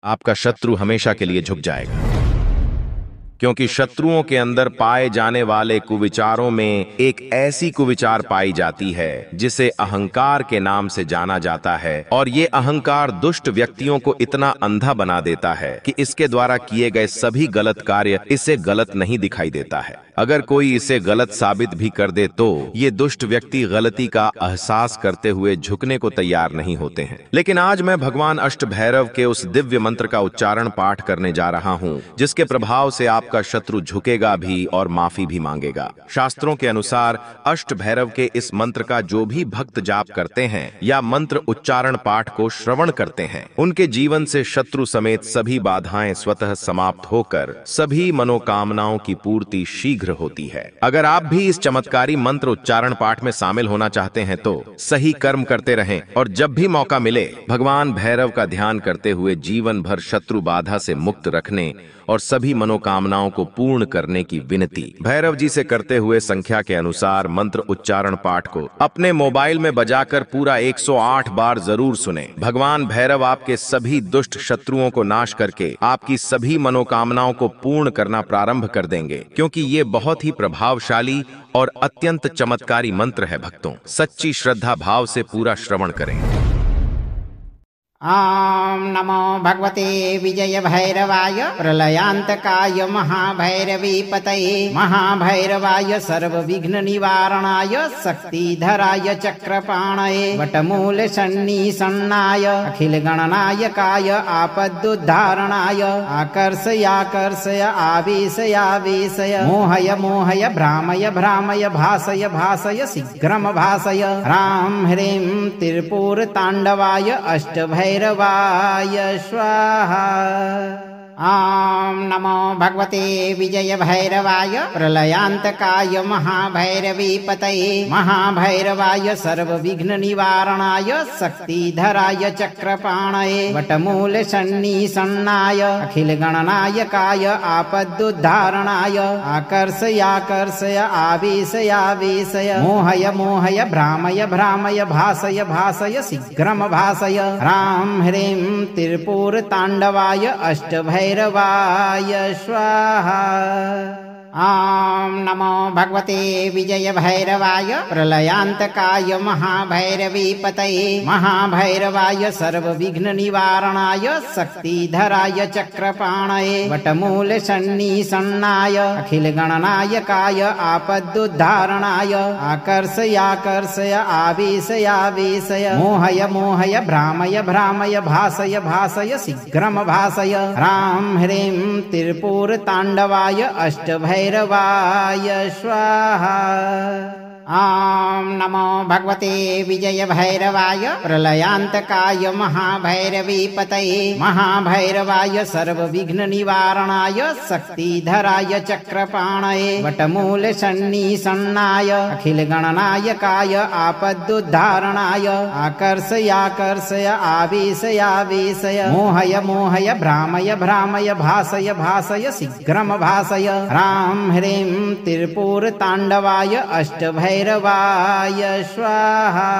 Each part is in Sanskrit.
आपका शत्रु हमेशा के लिए झुक जाएगा, क्योंकि शत्रुओं के अंदर पाए जाने वाले कुविचारों में एक ऐसी कुविचार पाई जाती है जिसे अहंकार के नाम से जाना जाता है। और ये अहंकार दुष्ट व्यक्तियों को इतना अंधा बना देता है कि इसके द्वारा किए गए सभी गलत कार्य इसे गलत नहीं दिखाई देता है। अगर कोई इसे गलत साबित भी कर दे तो ये दुष्ट व्यक्ति गलती का एहसास करते हुए झुकने को तैयार नहीं होते हैं। लेकिन आज मैं भगवान अष्टभैरव के उस दिव्य मंत्र का उच्चारण पाठ करने जा रहा हूँ जिसके प्रभाव से आपका शत्रु झुकेगा भी और माफी भी मांगेगा। शास्त्रों के अनुसार अष्टभैरव के इस मंत्र का जो भी भक्त जाप करते हैं या मंत्र उच्चारण पाठ को श्रवण करते हैं, उनके जीवन से शत्रु समेत सभी बाधाएं स्वतः समाप्त होकर सभी मनोकामनाओं की पूर्ति शीघ्र होती है। अगर आप भी इस चमत्कारी मंत्र उच्चारण पाठ में शामिल होना चाहते हैं तो सही कर्म करते रहें और जब भी मौका मिले भगवान भैरव का ध्यान करते हुए जीवन भर शत्रु बाधा से मुक्त रखने और सभी मनोकामनाओं को पूर्ण करने की विनती भैरव जी से करते हुए संख्या के अनुसार मंत्र उच्चारण पाठ को अपने मोबाइल में बजाकर पूरा 108 बार जरूर सुने। भगवान भैरव आपके सभी दुष्ट शत्रुओं को नाश करके आपकी सभी मनोकामनाओं को पूर्ण करना प्रारंभ कर देंगे, क्योंकि ये बहुत ही प्रभावशाली और अत्यंत चमत्कारी मंत्र है। भक्तों, सच्ची श्रद्धा भाव से पूरा श्रवण करें। ॐ नमो भगवते विजय भैरवाय प्रलयांतकाय महाभैरवीपतये महाभैरवाय सर्वविघ्न निवारणाय शक्तिधराय चक्रपाणये वटमूल सन्निसन्नाय अखिल गणनायकाय आपदुद्धारणाय आकर्षयाकर्षय आवेशयावेशय मोहय मोहय भ्रामय भ्रामय भासय भासय शीघ्रम भासय ह्रां ह्रीं त्रिपुर तांडवाय अष्टभैरवाय स्वाहा। ॐ नमो भगवते विजय भैरवाय प्रलयांतकाय महाभैरवीपतये महाभैरवाय सर्वविघ्न निवारणाय शक्तिधराय चक्रपाणये वटमूल सन्निसन्नाय अखिल गणनायकाय आपदुद्धारणाय आकर्षयाकर्षय आवेशयावेशय मोहय मोहय भ्रामय भ्रामय भासय भासय शीघ्रम भासय ह्रां ह्रीं त्रिपुर तांडवाय अष्टभैरवाय स्वाहा। ॐ नमो भगवते विजय भैरवाय प्रलयांतकाय महाभैरवीपतये महाभैरवाय सर्वविघ्न निवारणाय शक्तिधराय चक्रपाणये वटमूल सन्निसन्नाय अखिल गणनायकाय आपदुद्धारणाय आकर्षयाकर्षय आवेशयावेशय मोहय मोहय भ्रामय भ्रामय भासय भासय शीघ्रम भासय ह्रां ह्रीं त्रिपुर तांडवाय अष्टभैरवाय स्वाहा। ॐ नमो भगवते विजय भैरवाय प्रलयांतकाय महाभैरवीपतये महाभैरवाय सर्वविघ्न निवारणाय शक्तिधराय चक्रपाणये वटमूल सन्निसन्नाय अखिल गणनायकाय आपदुद्धारणाय आकर्षयाकर्षय आवेशयावेशय मोहय मोहय भ्रामय भ्रामय भासय भासय शीघ्रम भासय ह्रां ह्रीं त्रिपुर तांडवाय अष्टभैरवाय स्वाहा।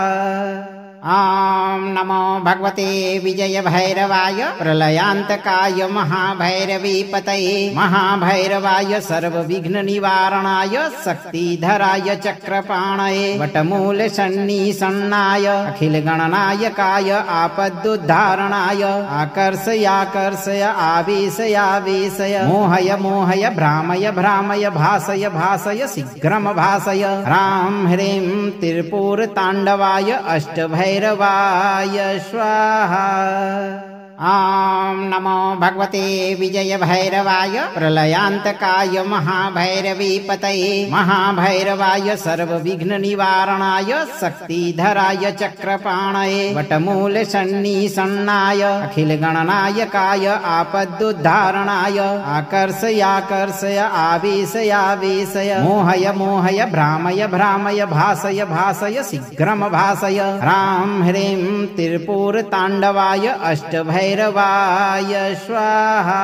ॐ नमो भगवते विजय भैरवाय प्रलयांतकाय महाभैरवीपतये महाभैरवाय सर्वविघ्न निवारणाय शक्तिधराय चक्रपाणये वटमूल सन्निसन्नाय अखिल गणनायकाय आपदुद्धारणाय आकर्षयाकर्षय आवेशयावेशय मोहय मोहय भ्रामय भ्रामय भासय भासय शीघ्रम भासय ह्रां ह्रीं त्रिपुर तांडवाय अष्टभैरवाय स्वाहा। ॐ नमो भगवते विजय भैरवाय प्रलयांतकाय महाभैरवीपतये महाभैरवाय सर्वविघ्न निवारणाय शक्तिधराय चक्रपाणये वटमूल सन्निसन्नाय अखिल गणनायकाय आपदुद्धारणाय आकर्षयाकर्षय आवेशयावेशय मोहय मोहय भ्रामय भ्रामय भासय भासय शीघ्रम भासय ह्रां ह्रीं त्रिपुर तांडवाय अष्टभैरवाय स्वाहा।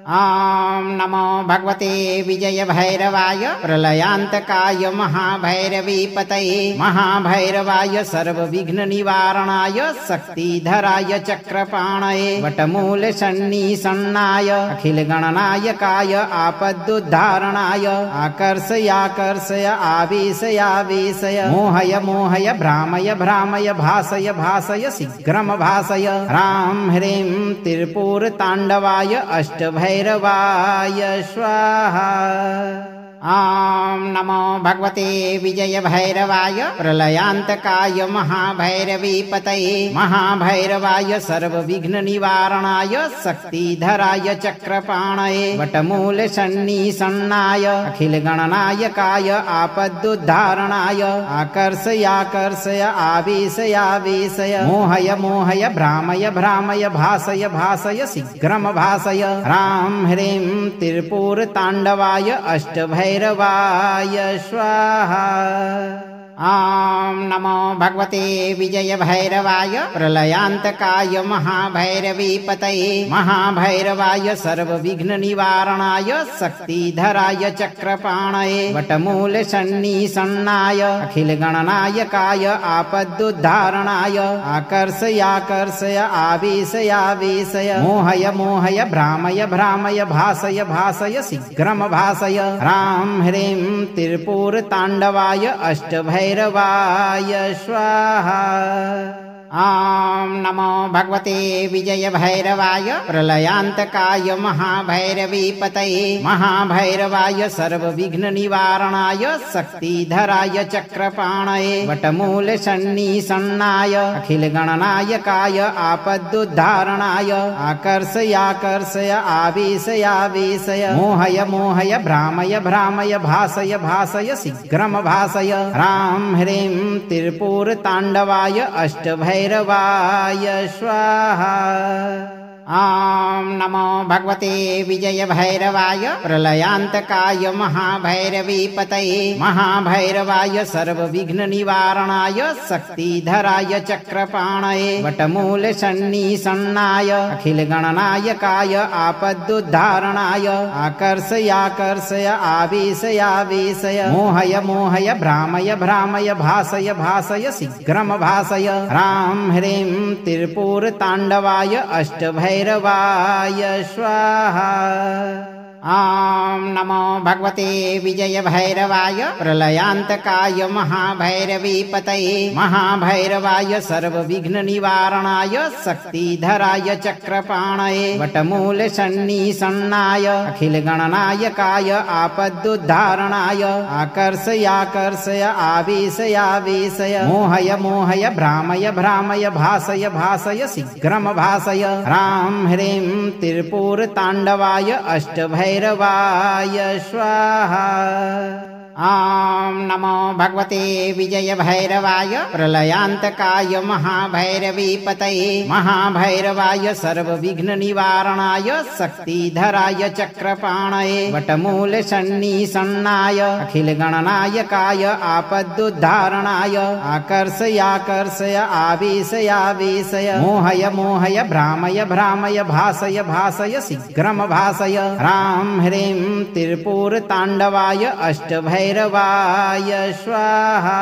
ॐ नमो भगवते विजय भैरवाय प्रलयान्तकाय महाभैरवीपतये महाभैरवाय सर्वविघ्न निवारणाय शक्तिधराय चक्रपाणये वटमूल सन्निसन्नाय अखिल गणनायकाय आपदुद्धारणाय आकर्षयाकर्षय आवेशयावेशय मोहय मोहय भ्रामय भ्रामय भासय भासय शीघ्रम भासय ह्रां ह्रीं त्रिपुरताण्डवाय अष्टभैरवाय स्वाहा। ॐ नमो भगवते विजय भैरवाय प्रलयान्तकाय महाभैरवीपतये महाभैरवाय सर्वविघ्न निवारणाय शक्तिधराय चक्रपाणये वटमूल सन्निसन्नाय अखिल गणनायकाय आपदुद्धारणाय आकर्षयाकर्षय आवेशयावेशय मोहय मोहय भ्रामय भ्रामय भासय भासय शीघ्रम भासय ह्रां ह्रीं त्रिपुरताण्डवाय अष्टभैरवाय स्वाहा। ॐ नमो भगवते विजय भैरवाय प्रलयान्तकाय महाभैरवीपतये महाभैरवाय सर्वविघ्न निवारणाय शक्तिधराय चक्रपाणये वटमूल सन्निसन्नाय अखिल गणनायकाय आपदुद्धारणाय आकर्षयाकर्षय आवेशयावेशय मोहय मोहय भ्रामय भ्रामय भासय भासय शीघ्रम भासय ह्रां ह्रीं त्रिपुरताण्डवाय अष्टभैरवाय स्वाहा। ॐ नमो भगवते विजय भैरवाय प्रलयान्तकाय महाभैरवीपतये महाभैरवाय सर्वविघ्न निवारणाय शक्तिधराय चक्रपाणये वटमूल सन्निसन्नाय अखिल गणनायकाय आपदुद्धारणाय आकर्षयाकर्षय आवेशयावेशय मोहय मोहय भ्रामय भ्रामय भासय भासय शीघ्रम भासय ह्रां ह्रीं त्रिपुरताण्डवाय अष्टभैरवाय स्वाहा। ॐ नमो भगवते विजय भैरवाय प्रलयान्तकाय महाभैरवीपतये महाभैरवाय सर्वविघ्न निवारणाय शक्तिधराय चक्रपाणये वटमूल सन्निसन्नाय अखिल गणनायकाय आपदुद्धारणाय आकर्षयाकर्षय आवेशयावेशय मोहय मोहय भ्रामय भ्रामय भासय भासय शीघ्रम भासय ह्रां ह्रीं त्रिपुरताण्डवाय अष्टभैरवाय स्वाहा। ॐ नमो भगवते विजय भैरवाय प्रलयान्तकाय महाभैरवीपतये महाभैरवाय सर्वविघ्न निवारणाय शक्तिधराय चक्रपाणये वटमूल सन्निसन्नाय अखिल गणनायकाय आपदुद्धारणाय आकर्षयाकर्षय आवेशयावेशय मोहय मोहय भ्रामय भ्रामय भासय भासय शीघ्रम भासय ह्रां ह्रीं त्रिपुरताण्डवाय अष्टभैरवाय स्वाहा। ॐ नमो भगवते विजय भैरवाय प्रलयान्तकाय महाभैरवीपतये महाभैरवाय सर्वविघ्न निवारणाय शक्तिधराय चक्रपाणये वटमूल सन्निसन्नाय अखिल गणनायकाय आपदुद्धारणाय आकर्षयाकर्षय आवेशयावेशय मोहय मोहय भ्रामय भ्रामय भासय भासय शीघ्रम भासय ह्रां ह्रीं त्रिपुरताण्डवाय अष्टभैरवाय स्वाहा।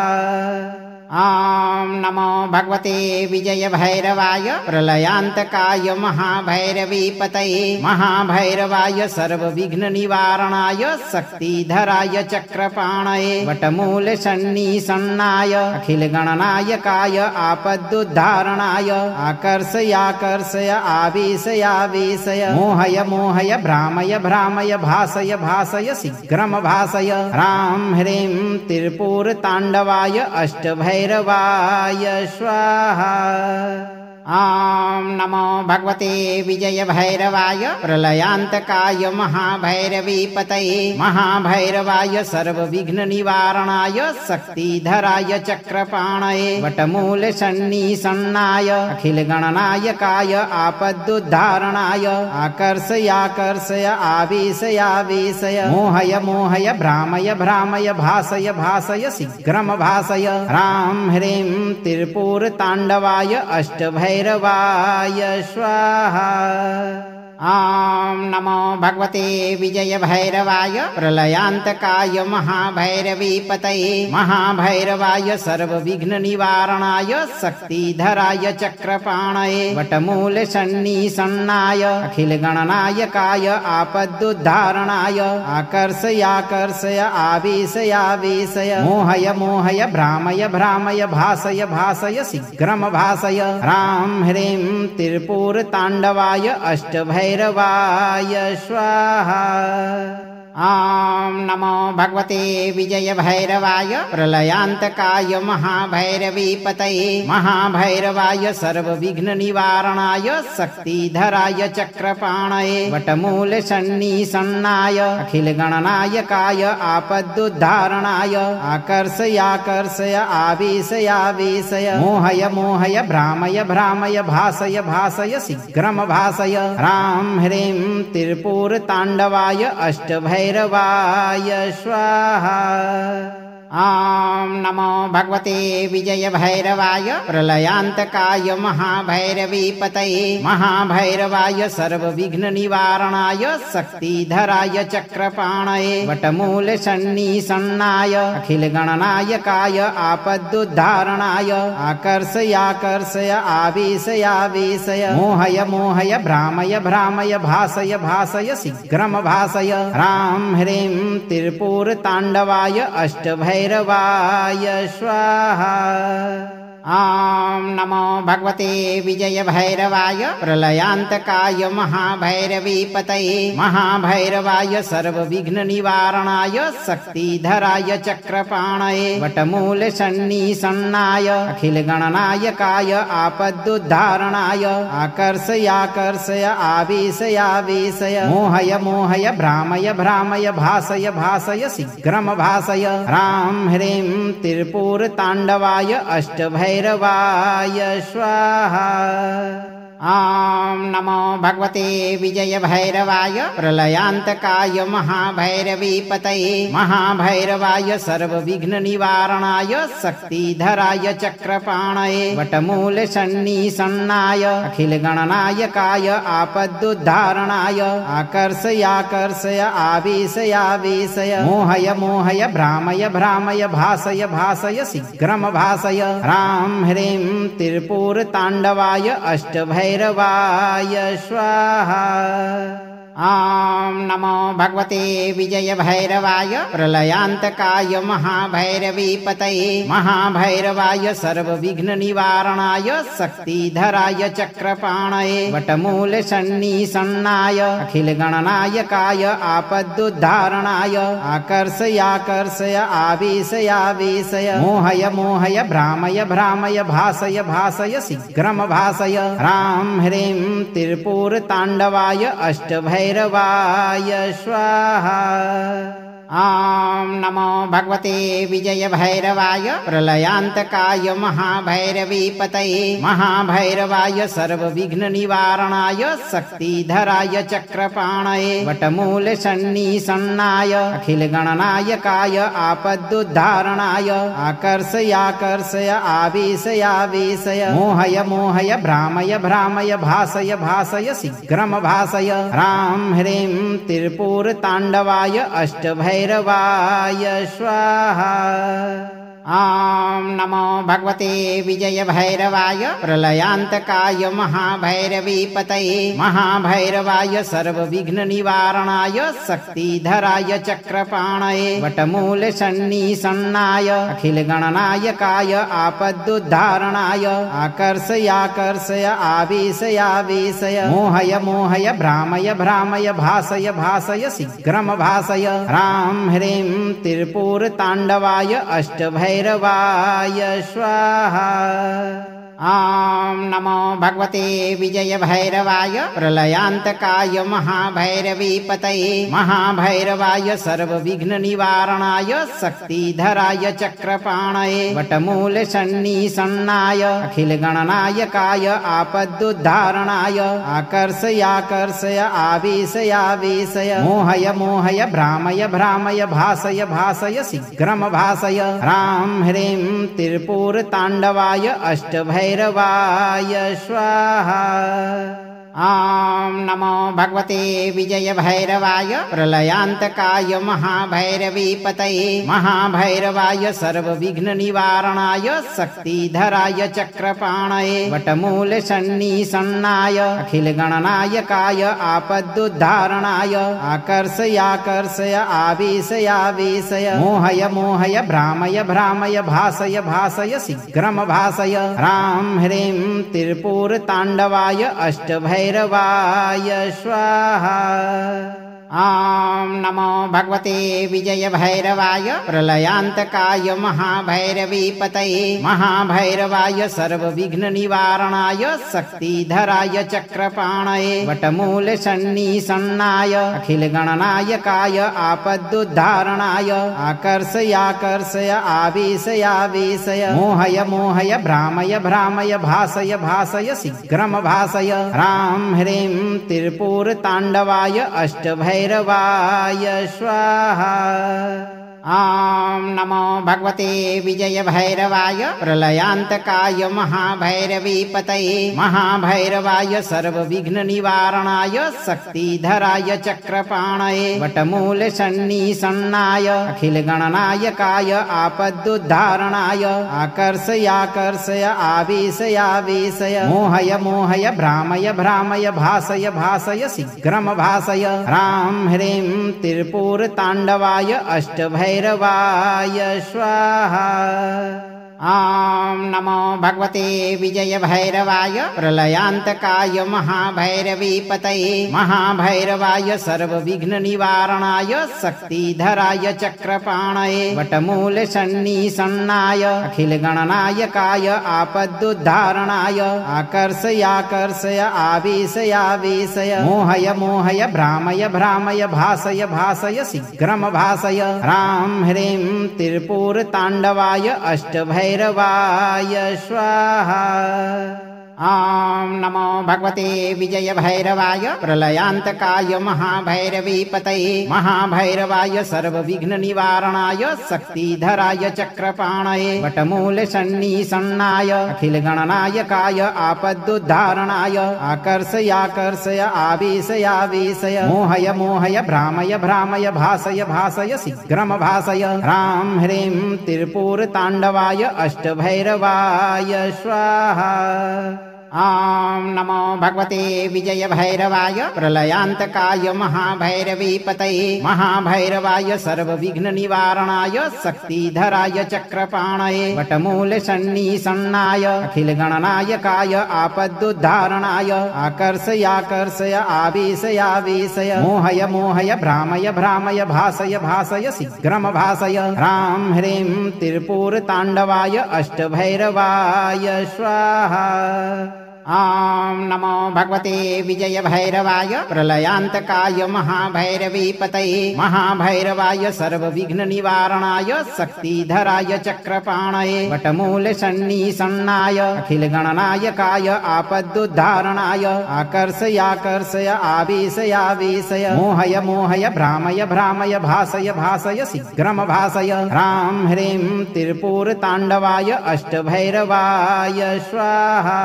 ॐ नमो भगवते विजय भैरवाय प्रलयान्तकाय महाभैरवीपतये महाभैरवाय सर्वविघ्न निवारणाय शक्तिधराय चक्रपाणये वटमूल सन्निसन्नाय अखिल गणनायकाय आपदुद्धारणाय आकर्षयाकर्षय आवेशयावेशय मोहय मोहय भ्रामय भ्रामय भासय भासय शीघ्रम भासय ह्रां ह्रीं त्रिपुरताण्डवाय अष्टभैरवाय स्वाहा। ॐ नमो भगवते विजय भैरवाय प्रलयान्तकाय महाभैरवीपतये महाभैरवाय सर्वविघ्न निवारणाय शक्तिधराय चक्रपाणये वटमूल सन्निसन्नाय अखिल गणनायकाय आपदुद्धारणाय आकर्षयाकर्षय आवेशयावेशय मोहय मोहय भ्रामय भ्रामय भासय भासय शीघ्रम भासय ह्रां ह्रीं त्रिपुरताण्डवाय अष्टभैरवाय स्वाहा। ॐ नमो नमो भगवते विजय भैरवाय प्रलयान्तकाय महाभैरवीपतये महाभैरवाय सर्वविघ्न निवारणाय शक्तिधराय चक्रपाणये वटमूल सन्निसन्नाय अखिल गणनायकाय आपदुद्धारणाय आकर्षयाकर्षय आवेशयावेशय मोहय मोहय भ्रामय भ्रामय भासय भासय शीघ्रम भासय ह्रां ह्रीं त्रिपुर ताण्डवाय अष्टभैरवाय स्वाहा। ॐ नमो भगवते विजय भैरवाय प्रलयान्तकाय महाभैरवीपतये महाभैरवाय सर्वविघ्न निवारणाय शक्तिधराय चक्रपाणये वटमूल सन्निसन्नाय अखिल गणनायकाय आपदुद्धारणाय आकर्षयाकर्षय आवेशयावेशय मोहय मोहय भ्रामय भ्रामय भासय भासय शीघ्रम भासय ह्रां ह्रीं त्रिपुर ताण्डवाय अष्टभैरवाय स्वाहा। ॐ नमो भगवते विजय भैरवाय प्रलयान्तकाय महाभैरवीपतये महाभैरवाय सर्वविघ्न निवारणाय शक्तिधराय चक्रपाणये वटमूल सन्निसन्नाय अखिल गणनायकाय आपदुद्धारणाय आकर्षयाकर्षय आवेशयावेशय मोहय मोहय भ्रामय भ्रामय भासय भासय शीघ्रम भासय ह्रां ह्रीं त्रिपुर ताण्डवाय अष्टभैरवाय स्वाहा। ॐ नमो भगवते विजय भैरवाय प्रलयान्तकाय महाभैरवीपतये महाभैरवाय सर्वविघ्न निवारणाय शक्तिधराय चक्रपाणये वटमूल सन्निसन्नाय अखिल गणनायकाय आपदुद्धारणाय आकर्षयाकर्षय आवेशयावेशय मोहय मोहय भ्रामय भ्रामय भासय भासय शीघ्रम भासय ह्रां ह्रीं त्रिपुर ताण्डवाय अष्टभैरवाय स्वाहा। ॐ नमो भगवते विजय भैरवाय प्रलयान्तकाय महाभैरवीपतये महाभैरवाय सर्वविघ्न निवारणाय शक्तिधराय चक्रपाणये वटमूल सन्निसन्नाय अखिल गणनायकाय आपदुद्धारणाय आकर्षयाकर्षय आवेशयावेशय मोहय मोहय भ्रामय भ्रामय भासय भासय शीघ्रम भासय ह्रां ह्रीं त्रिपुर ताण्डवाय अष्टभैरवाय स्वाहा। ॐ नमो भगवते विजय भैरवाय प्रलयान्तकाय महाभैरवीपतये महाभैरवाय सर्वविघ्न निवारणाय शक्तिधराय चक्रपाणये वटमूल सन्निसन्नाय अखिल गणनायकाय आपदुद्धारणाय आकर्षयाकर्षय आवेशयावेशय मोहय मोहय भ्रामय भ्रामय भासय भासय शीघ्रम भासय ह्रां ह्रीं त्रिपुर ताण्डवाय अष्टभैरवाय स्वाहा। ॐ नमो भगवते विजय भैरवाय प्रलयान्तकाय महाभैरवीपतये महाभैरवाय सर्वविघ्न निवारणाय शक्तिधराय चक्रपाणये वटमूल सन्निसन्नाय अखिल गणनायकाय आपदुद्धारणाय आकर्षयाकर्षय आवेशयावेशय मोहय मोहय भ्रामय भ्रामय भासय भासय शीघ्रम भासय ह्रां ह्रीं त्रिपुर ताण्डवाय अष्टभैरवाय स्वाहा। ॐ नमो भगवते विजय भैरवाय प्रलयान्तकाय महाभैरवीपतये महाभैरवाय सर्वविघ्न निवारणाय शक्तिधराय चक्रपाणये वटमूल सन्निसन्नाय अखिल गणनायकाय आपदुद्धारणाय आकर्षयाकर्षय आवेशयावेशय मोहय मोहय भ्रामय भ्रामय भासय भासय शीघ्रम भासय ह्रां ह्रीं त्रिपुर ताण्डवाय अष्टभैरवाय स्वाहा। ॐ नमो भगवते विजय भैरवाय प्रलयान्तकाय महाभैरवीपतये महाभैरवाय सर्वविघ्न निवारणाय शक्तिधराय चक्रपाणये वटमूल सन्निसन्नाय अखिल गणनायकाय आपदुद्धारणाय आकर्षयाकर्षय आवेशयावेशय मोहय मोहय भ्रामय भ्रामय भासय भासय शीघ्रम भासय ह्रां ह्रीं त्रिपुर ताण्डवाय अष्टभैरवाय स्वाहा। ॐ नमो भगवते विजय भैरवाय प्रलयान्तकाय महाभैरवीपतये महाभैरवाय सर्वविघ्न निवारणाय शक्तिधराय चक्रपाणये वटमूल सन्निसन्नाय अखिल गणनायकाय आपदुद्धारणाय आकर्षयाकर्षय आवेशयावेशय मोहय मोहय भ्रामय भ्रामय भासय भासय शीघ्रम भासय ह्रां ह्रीं त्रिपुरताण्डवाय अष्टभैरवाय स्वाहा। ॐ नमो भगवते विजय भैरवाय प्रलयान्तकाय महाभैरवीपतये महाभैरवाय सर्वविघ्न निवारणाय शक्तिधराय चक्रपाणये वटमूल सन्निसन्नाय अखिल गणनायकाय आपदुद्धारणाय आकर्षयाकर्षय आवेशयावेशय मोहय मोहय भ्रामय भ्रामय भासय भासय शीघ्रम भासय ह्रां ह्रीं त्रिपुरताण्डवाय अष्टभैरवाय स्वाहा। ॐ नमो भगवते विजय भैरवाय प्रलयान्तकाय महाभैरवीपतये महाभैरवाय सर्वविघ्न निवारणाय शक्तिधराय चक्रपाणये वटमूल सन्निसन्नाय अखिल गणनायकाय आपदुद्धारणाय आकर्षयाकर्षय आवेशयावेशय मोहय मोहय भ्रामय भ्रामय भासय भासय शीघ्रम भासय ह्रां ह्रीं त्रिपुरताण्डवाय अष्टभैरवाय स्वाहा। ॐ नमो भगवते विजय भैरवाय प्रलयान्तकाय महाभैरवीपतये महाभैरवाय सर्वविघ्न निवारणाय शक्तिधराय चक्रपाणये वटमूल सन्निसन्नाय अखिल गणनायकाय आपदुद्धारणाय आकर्षयाकर्षय आवेशयावेशय मोहय मोहय भ्रामय भ्रामय भासय भासय शीघ्रम भासय ह्रां ह्रीं त्रिपुरताण्डवाय अष्टभैरवाय स्वाहा। ॐ नमो भगवते विजय भैरवाय प्रलयान्तकाय महाभैरवीपतये महाभैरवाय सर्वविघ्न निवारणाय शक्तिधराय चक्रपाणये वटमूल सन्निसन्नाय अखिल गणनायकाय आपदुद्धारणाय आकर्षयाकर्षय आवेशयावेशय मोहय मोहय भ्रामय भ्रामय भासय भासय शीघ्रम भासय ह्रां ह्रीं त्रिपुरताण्डवाय अष्टभैरवाय स्वाहा। ॐ नमो भगवते विजय भैरवाय प्रलयान्तकाय महाभैरवीपतये महाभैरवाय सर्वविघ्न निवारणाय शक्तिधराय चक्रपाणये वटमूल सन्निसन्नाय अखिल गणनायकाय आपदुद्धारणाय आकर्षयाकर्षय आवेशयावेशय मोहय मोहय भ्रामय भ्रामय भासय भासय शीघ्रम भासय ह्रां ह्रीं त्रिपुरताण्डवाय अष्टभैरवाय स्वाहा। ॐ नमो भगवते विजय भैरवाय प्रलयान्तकाय महाभैरवीपतये महाभैरवाय सर्वविघ्न निवारणाय शक्तिधराय चक्रपाणये वटमूल सन्निसन्नाय अखिल गणनायकाय आपदुद्धारणाय आकर्षयाकर्षय आवेशयावेशय मोहय मोहय भ्रामय भ्रामय भासय भासय शीघ्रम भासय ह्रां ह्रीं त्रिपुरताण्डवाय अष्टभैरवाय स्वाहा।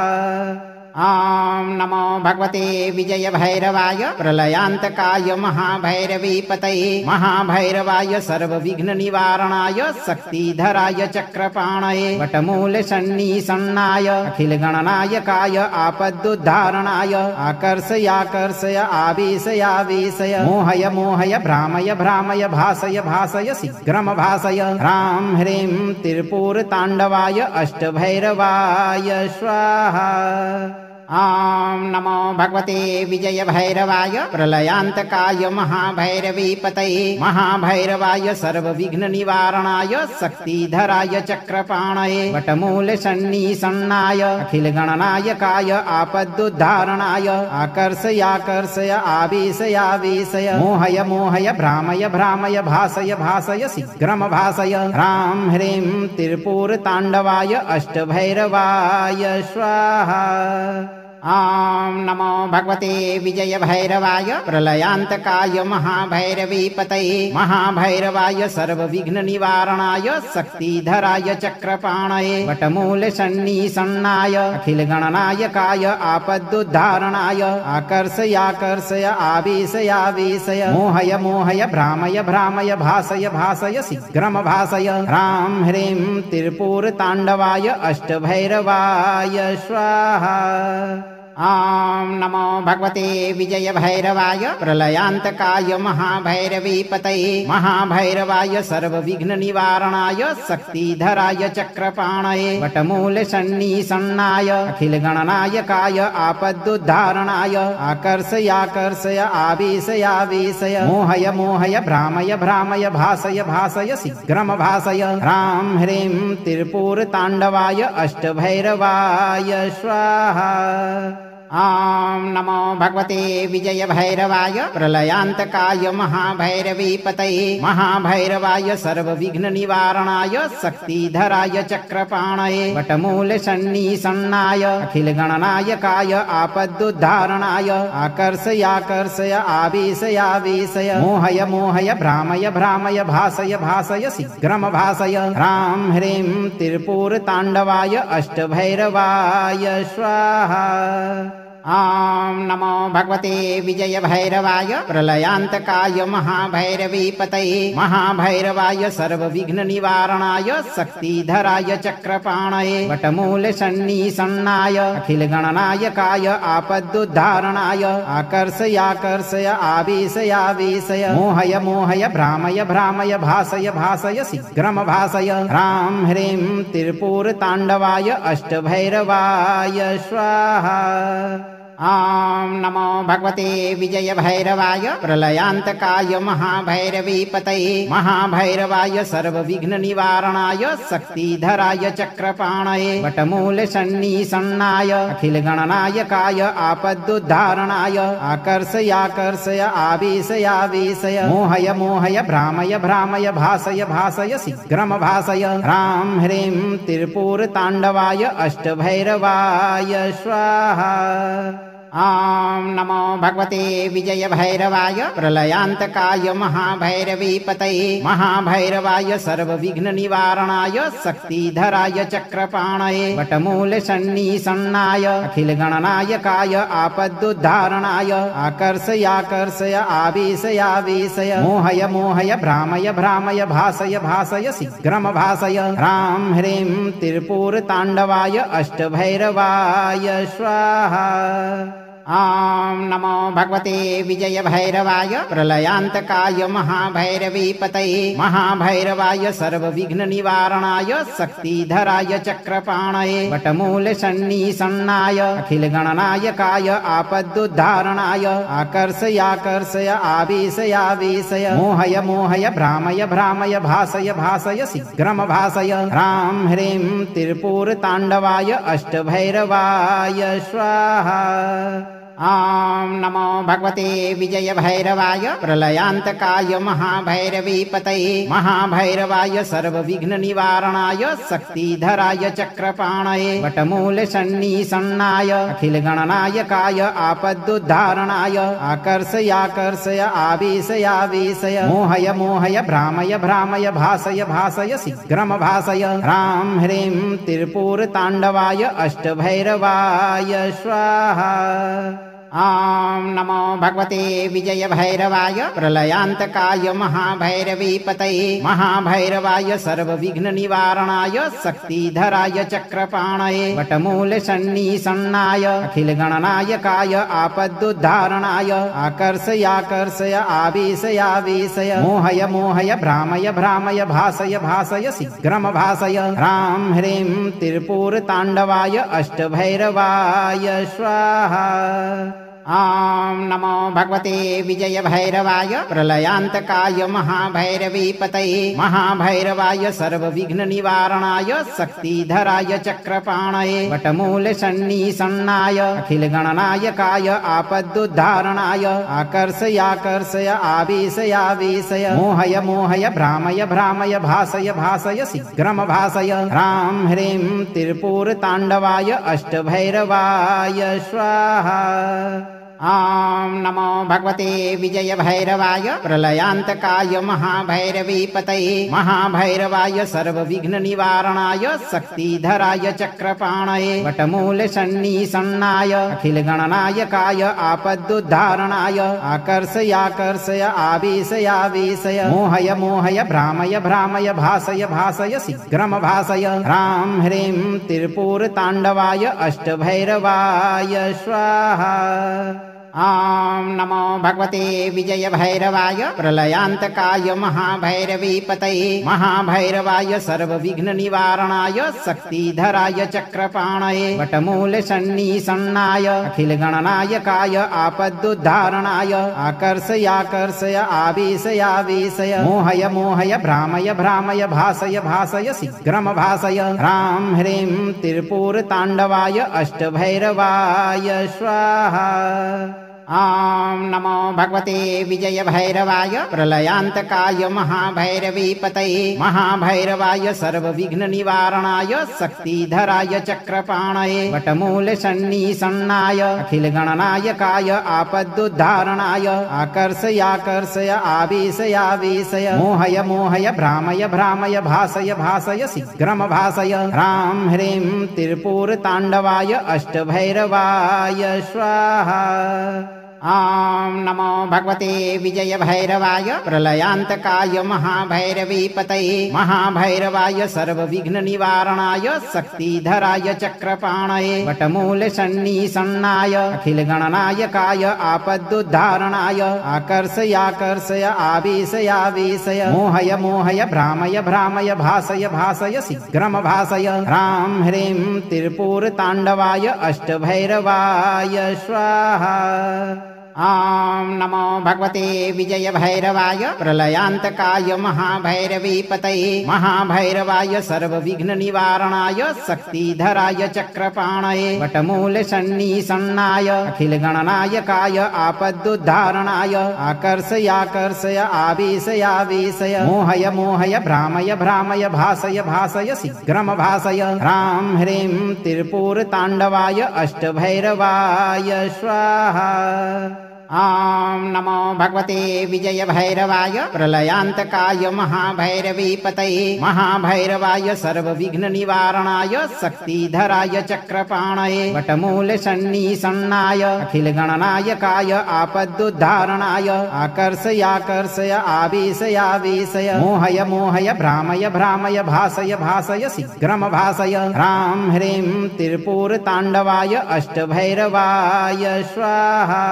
ॐ नमो भगवते विजय भैरवाय प्रलयान्तकाय महाभैरवीपतये महाभैरवाय सर्वविघ्न निवारणाय शक्तिधराय चक्रपाणये वटमूल सन्निसन्नाय अखिल गणनायकाय आपदुद्धारणाय आकर्षयाकर्षय आवेशयावेशय मोहय मोहय भ्रामय भ्रामय भासय भासय शीघ्रम भासय ह्रां ह्रीं त्रिपुरताण्डवाय अष्टभैरवाय स्वाहा। ॐ नमो भगवते विजय भैरवाय प्रलयान्तकाय महाभैरवीपतये महाभैरवाय सर्वविघ्न निवारणाय शक्तिधराय चक्रपाणये वटमूल सन्निसन्नाय अखिल गणनायकाय आपदुद्धारणाय आकर्षयाकर्षय आवेशयावेशय मोहय मोहय भ्रामय भ्रामय भासय भासय शीघ्रम भासय ह्रां ह्रीं त्रिपुरताण्डवाय अष्टभैरवाय स्वाहा। ॐ नमो भगवते विजय भैरवाय प्रलयान्तकाय महाभैरवीपतये महाभैरवाय सर्वविघ्न निवारणाय शक्तिधराय चक्रपाणये वटमूल सन्निसन्नाय अखिल गणनायकाय आपदुद्धारणाय आकर्षयाकर्षय आवेशयावेशय मोहय मोहय भ्रामय भ्रामय भासय भासय शीघ्रम भासय ह्रां ह्रीं त्रिपुरताण्डवाय अष्टभैरवाय स्वाहा। ॐ नमो भगवते विजय भैरवाय प्रलयान्तकाय महाभैरवीपतये महाभैरवाय सर्वविघ्न निवारणाय शक्तिधराय चक्रपाणये वटमूल सन्निसन्नाय अखिल गणनायकाय आपदुद्धारणाय आकर्षयाकर्षय आवेशयावेशय मोहय मोहय भ्रामय भ्रामय भासय भासय शीघ्रम भासय ह्रां ह्रीं त्रिपुरताण्डवाय अष्टभैरवाय स्वाहा। ॐ नमो भगवते विजय भैरवाय प्रलयान्तकाय महाभैरवीपतये महाभैरवाय सर्वविघ्न निवारणाय शक्तिधराय चक्रपाणये वटमूल सन्निसन्नाय अखिल गणनायकाय आपदुद्धारणाय आकर्षयाकर्षय आवेशयावेशय मोहय मोहय भ्रामय भ्रामय भासय भासय शीघ्रम भासय ह्रां ह्रीं त्रिपुरताण्डवाय अष्टभैरवाय स्वाहा। ॐ नमो भगवते विजय भैरवाय प्रलयान्तकाय महाभैरवीपतये महाभैरवाय सर्वविघ्न निवारणाय शक्तिधराय चक्रपाणये वटमूल सन्निसन्नाय अखिल गणनायकाय आपदुद्धारणाय आकर्षयाकर्षय आवेशयावेशय मोहय मोहय भ्रामय भ्रामय भासय भासय शीघ्रम भासय ह्रां ह्रीं त्रिपुरताण्डवाय अष्टभैरवाय स्वाहा। ॐ नमो भगवते विजय भैरवाय प्रलयान्तकाय महाभैरवीपतये महाभैरवाय सर्वविघ्न निवारणाय शक्तिधराय चक्रपाणये वटमूल सन्निसन्नाय अखिल गणनायकाय आपदुद्धारणाय आकर्षयाकर्षय आवेशयावेशय मोहय मोहय भ्रामय भ्रामय भासय भासय शीघ्रम भासय ह्रां ह्रीं त्रिपुरताण्डवाय अष्टभैरवाय स्वाहा। ॐ नमो भगवते विजय भैरवाय प्रलयान्तकाय महाभैरवीपतये महाभैरवाय सर्वविघ्न निवारणाय शक्तिधराय चक्रपाणये वटमूल सन्निसन्नाय अखिल गणनायकाय आपदुद्धारणाय आकर्षयाकर्षय आवेशयावेशय मोहय मोहय भ्रामय भ्रामय भासय भासय शीघ्रम भासय ह्रां ह्रीं त्रिपुरताण्डवाय अष्टभैरवाय स्वाहा। ॐ नमो भगवते विजय भैरवाय प्रलयान्तकाय महाभैरवीपतये महाभैरवाय सर्वविघ्न निवारणाय शक्तिधराय चक्रपाणये वटमूल सन्निसन्नाय अखिल गणनायकाय आपदुद्धारणाय आकर्षयाकर्षय आवेशयावेशय मोहय मोहय भ्रामय भ्रामय भासय भासय शीघ्रम भासय ह्रां ह्रीं त्रिपुरताण्डवाय अष्टभैरवाय स्वाहा। ॐ नमो भगवते विजय भैरवाय प्रलयान्तकाय महाभैरवीपतये महाभैरवाय सर्वविघ्न निवारणाय शक्तिधराय चक्रपाणये वटमूल सन्निसन्नाय अखिल गणनायकाय आपदुद्धारणाय आकर्षयाकर्षय आवेशयावेशय मोहय मोहय भ्रामय भ्रामय भासय भासय शीघ्रम भासय ह्रां ह्रीं त्रिपुरताण्डवाय अष्टभैरवाय स्वाहा। ॐ नमो भगवते विजय भैरवाय प्रलयान्तकाय महाभैरवीपतये महाभैरवाय सर्वविघ्न निवारणाय शक्तिधराय चक्रपाणये वटमूल सन्निसन्नाय अखिल गणनायकाय आपदुद्धारणाय आकर्षयाकर्षय आवेशयावेशय मोहय मोहय भ्रामय भ्रामय भासय भासय शीघ्रम भासय ह्रां ह्रीं त्रिपुरताण्डवाय अष्टभैरवाय स्वाहा। ॐ नमो भगवते विजय भैरवाय प्रलयान्तकाय महाभैरवीपतये महाभैरवाय सर्वविघ्न निवारणाय शक्तिधराय चक्रपाणये वटमूल सन्निसन्नाय अखिल गणनायकाय आपदुद्धारणाय आकर्षयाकर्षय आवेशयावेशय मोहय मोहय भ्रामय भ्रामय भासय भासय शीघ्रम भासय ह्रां ह्रीं त्रिपुर ताण्डवाय अष्टभैरवाय स्वाहा। ॐ नमो भगवते विजय भैरवाय प्रलयान्तकाय महाभैरवीपतये महाभैरवाय सर्वविघ्न निवारणाय शक्तिधराय चक्रपाणये वटमूल सन्निसन्नाय अखिल गणनायकाय आपदुद्धारणाय आकर्षयाकर्षय आवेशयावेशय मोहय मोहय भ्रामय भ्रामय भासय भासय शीघ्रम भासय ह्रां ह्रीं त्रिपुर ताण्डवाय अष्टभैरवाय स्वाहा। ॐ नमो भगवते विजय भैरवाय प्रलयान्तकाय महाभैरवीपतये महाभैरवाय सर्वविघ्न निवारणाय शक्तिधराय चक्रपाणये वटमूल सन्निसन्नाय अखिल गणनायकाय आपदुद्धारणाय आकर्षयाकर्षय आवेशयावेशय मोहय मोहय भ्रामय भ्रामय भासय भासय शीघ्रम भासय ह्रां ह्रीं त्रिपुर ताण्डवाय अष्टभैरवाय स्वाहा। ॐ नमो भगवते विजय भैरवाय प्रलयान्तकाय महाभैरवीपतये महाभैरवाय सर्वविघ्न निवारणाय शक्तिधराय चक्रपाणये वटमूल सन्निसन्नाय अखिल गणनायकाय आपदुद्धारणाय आकर्षयाकर्षय आवेशयावेशय मोहय मोहय भ्रामय भ्रामय भासय भासय शीघ्रम भासय ह्रां ह्रीं त्रिपुर ताण्डवाय अष्टभैरवाय स्वाहा। ॐ नमो भगवते विजय भैरवाय प्रलयान्तकाय महाभैरवीपतये महाभैरवाय सर्वविघ्न निवारणाय शक्तिधराय चक्रपाणये वटमूल सन्निसन्नाय अखिल गणनायकाय आपदुद्धारणाय आकर्षयाकर्षय आवेशयावेशय मोहय मोहय भ्रामय भ्रामय भासय भासय शीघ्रम भासय ह्रां ह्रीं त्रिपुर ताण्डवाय अष्टभैरवाय स्वाहा। ॐ नमो भगवते विजय भैरवाय प्रलयान्तकाय महाभैरवीपतये महाभैरवाय सर्वविघ्न निवारणाय शक्तिधराय चक्रपाणये वटमूल सन्निसन्नाय अखिल गणनायकाय आपदुद्धारणाय आकर्षयाकर्षय आवेशयावेशय मोहय मोहय भ्रामय भ्रामय भासय भासय शीघ्रम भासय ह्रां ह्रीं त्रिपुर ताण्डवाय अष्टभैरवाय स्वाहा। ॐ नमो भगवते विजय भैरवाय प्रलयान्तकाय महाभैरवीपतये महाभैरवाय सर्वविघ्न निवारणाय शक्तिधराय चक्रपाणये वटमूल सन्निसन्नाय अखिल गणनायकाय आपदुद्धारणाय आकर्षयाकर्षय आवेशयावेशय मोहय मोहय भ्रामय भ्रामय भासय भासय शीघ्रम भासय ह्रां ह्रीं त्रिपुर ताण्डवाय अष्टभैरवाय स्वाहा।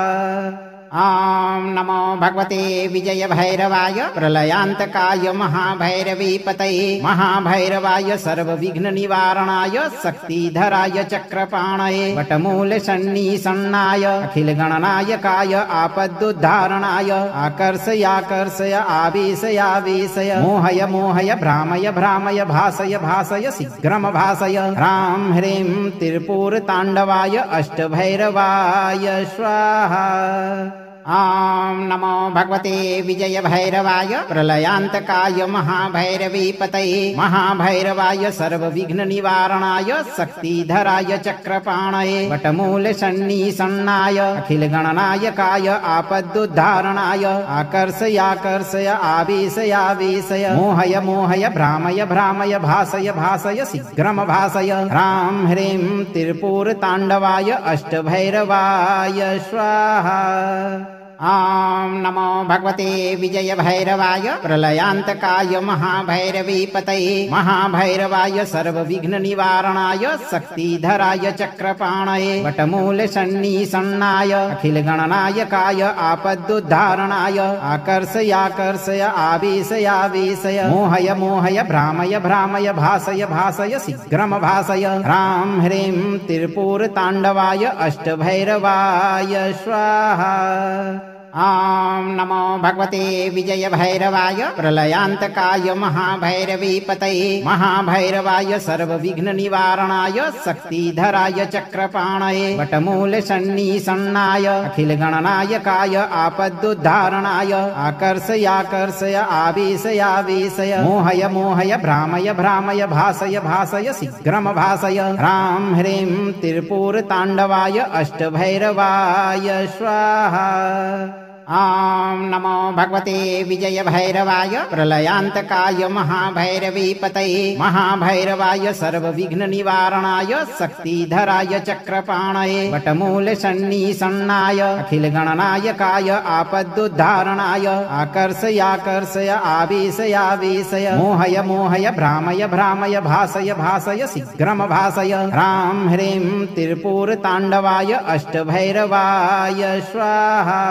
ॐ नमो भगवते विजय भैरवाय प्रलयान्तकाय महाभैरवीपतये महाभैरवाय सर्वविघ्न निवारणाय शक्तिधराय चक्रपाणये वटमूल सन्निसन्नाय अखिल गणनायकाय आपदुद्धारणाय आकर्षयाकर्षय आवेशयावेशय मोहय मोहय भ्रामय भ्रामय भासय भासय शीघ्रम भासय ह्रां ह्रीं त्रिपुर ताण्डवाय अष्टभैरवाय स्वाहा। ॐ नमो भगवते विजय भैरवाय प्रलयान्तकाय महाभैरवीपतये महाभैरवाय सर्वविघ्न निवारणाय शक्तिधराय चक्रपाणये वटमूल सन्निसन्नाय अखिल गणनायकाय आपदुद्धारणाय आकर्षयाकर्षय आवेशयावेशय मोहय मोहय भ्रामय भ्रामय भासय भासय शीघ्रम भासय ह्रां ह्रीं त्रिपुर ताण्डवाय अष्टभैरवाय स्वाहा। ॐ ॐ नमो भगवते विजय भैरवाय प्रलयान्तकाय महाभैरवीपतये महाभैरवाय सर्वविघ्न निवारणाय शक्तिधराय चक्रपाणये वटमूल सन्निसन्नाय अखिल गणनायकाय आपदुद्धारणाय आकर्षयाकर्षय आवेशयावेशय मोहय मोहय भ्रामय भ्रामय भासय भासय शीघ्रम भासय ह्रां ह्रीं त्रिपुरताण्डवाय अष्टभैरवाय स्वाहा। ॐ नमो भगवते विजय भैरवाय प्रलयान्तकाय महाभैरवीपतये महाभैरवाय सर्वविघ्न निवारणाय शक्तिधराय चक्रपाणये वटमूल सन्निसन्नाय अखिल गणनायकाय आपदुद्धारणाय आकर्षयाकर्षय आवेशयावेशय मोहय मोहय भ्रामय भ्रामय भासय भासय शीघ्रम भासय ह्रां ह्रीं त्रिपुरताण्डवाय अष्टभैरवाय स्वाहा। ॐ नमो भगवते विजय भैरवाय प्रलयान्तकाय महाभैरवीपतये महाभैरवाय सर्वविघ्न निवारणाय शक्तिधराय चक्रपाणये वटमूल सन्निसन्नाय अखिल गणनायकाय आपदुद्धारणाय आकर्षयाकर्षय आवेशयावेशय मोहय मोहय भ्रामय भ्रामय भासय भासय शीघ्रम भासय ह्रां ह्रीं त्रिपुरताण्डवाय अष्टभैरवाय स्वाहा।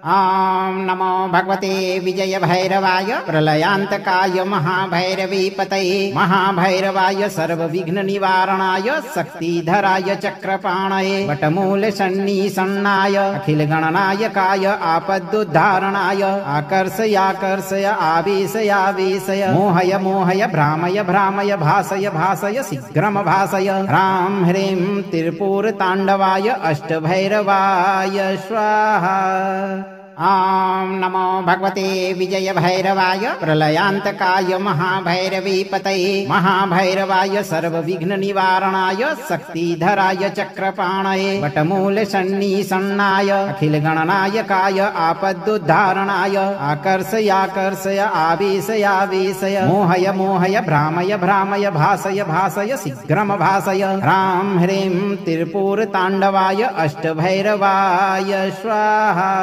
ॐ नमो भगवते विजय भैरवाय प्रलयान्तकाय महाभैरवीपतये महाभैरवाय सर्वविघ्न निवारणाय शक्तिधराय चक्रपाणये वटमूल सन्निसन्नाय अखिल गणनायकाय आपदुद्धारणाय आकर्षयाकर्षय आवेशयावेशय मोहय मोहय भ्रामय भ्रामय भासय भासय शीघ्रम भासय ह्रां ह्रीं त्रिपुरताण्डवाय अष्टभैरवाय स्वाहा। ॐ नमो भगवते विजय भैरवाय प्रलयान्तकाय महाभैरवीपतये महाभैरवाय सर्वविघ्न निवारणाय शक्तिधराय चक्रपाणये वटमूल सन्निसन्नाय अखिल गणनायकाय आपदुद्धारणाय आकर्षयाकर्षय आवेशयावेशय मोहय मोहय भ्रामय भ्रामय भासय भासय शीघ्रम भासय ह्रां ह्रीं त्रिपुरताण्डवाय अष्टभैरवाय स्वाहा।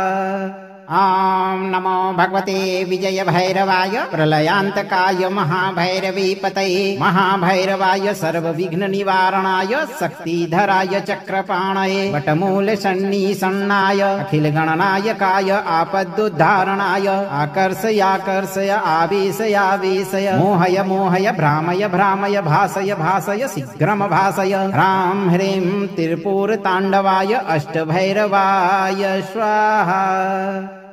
ॐ नमो भगवते विजय भैरवाय प्रलयान्तकाय महाभैरवीपतये महाभैरवाय सर्वविघ्न निवारणाय शक्तिधराय चक्रपाणये वटमूल सन्निसन्नाय अखिल गणनायकाय आपदुद्धारणाय आकर्षयाकर्षय आवेशयावेशय मोहय मोहय भ्रामय भ्रामय भासय भासय शीघ्रम भासय ह्रां ह्रीं त्रिपुरताण्डवाय अष्टभैरवाय स्वाहा।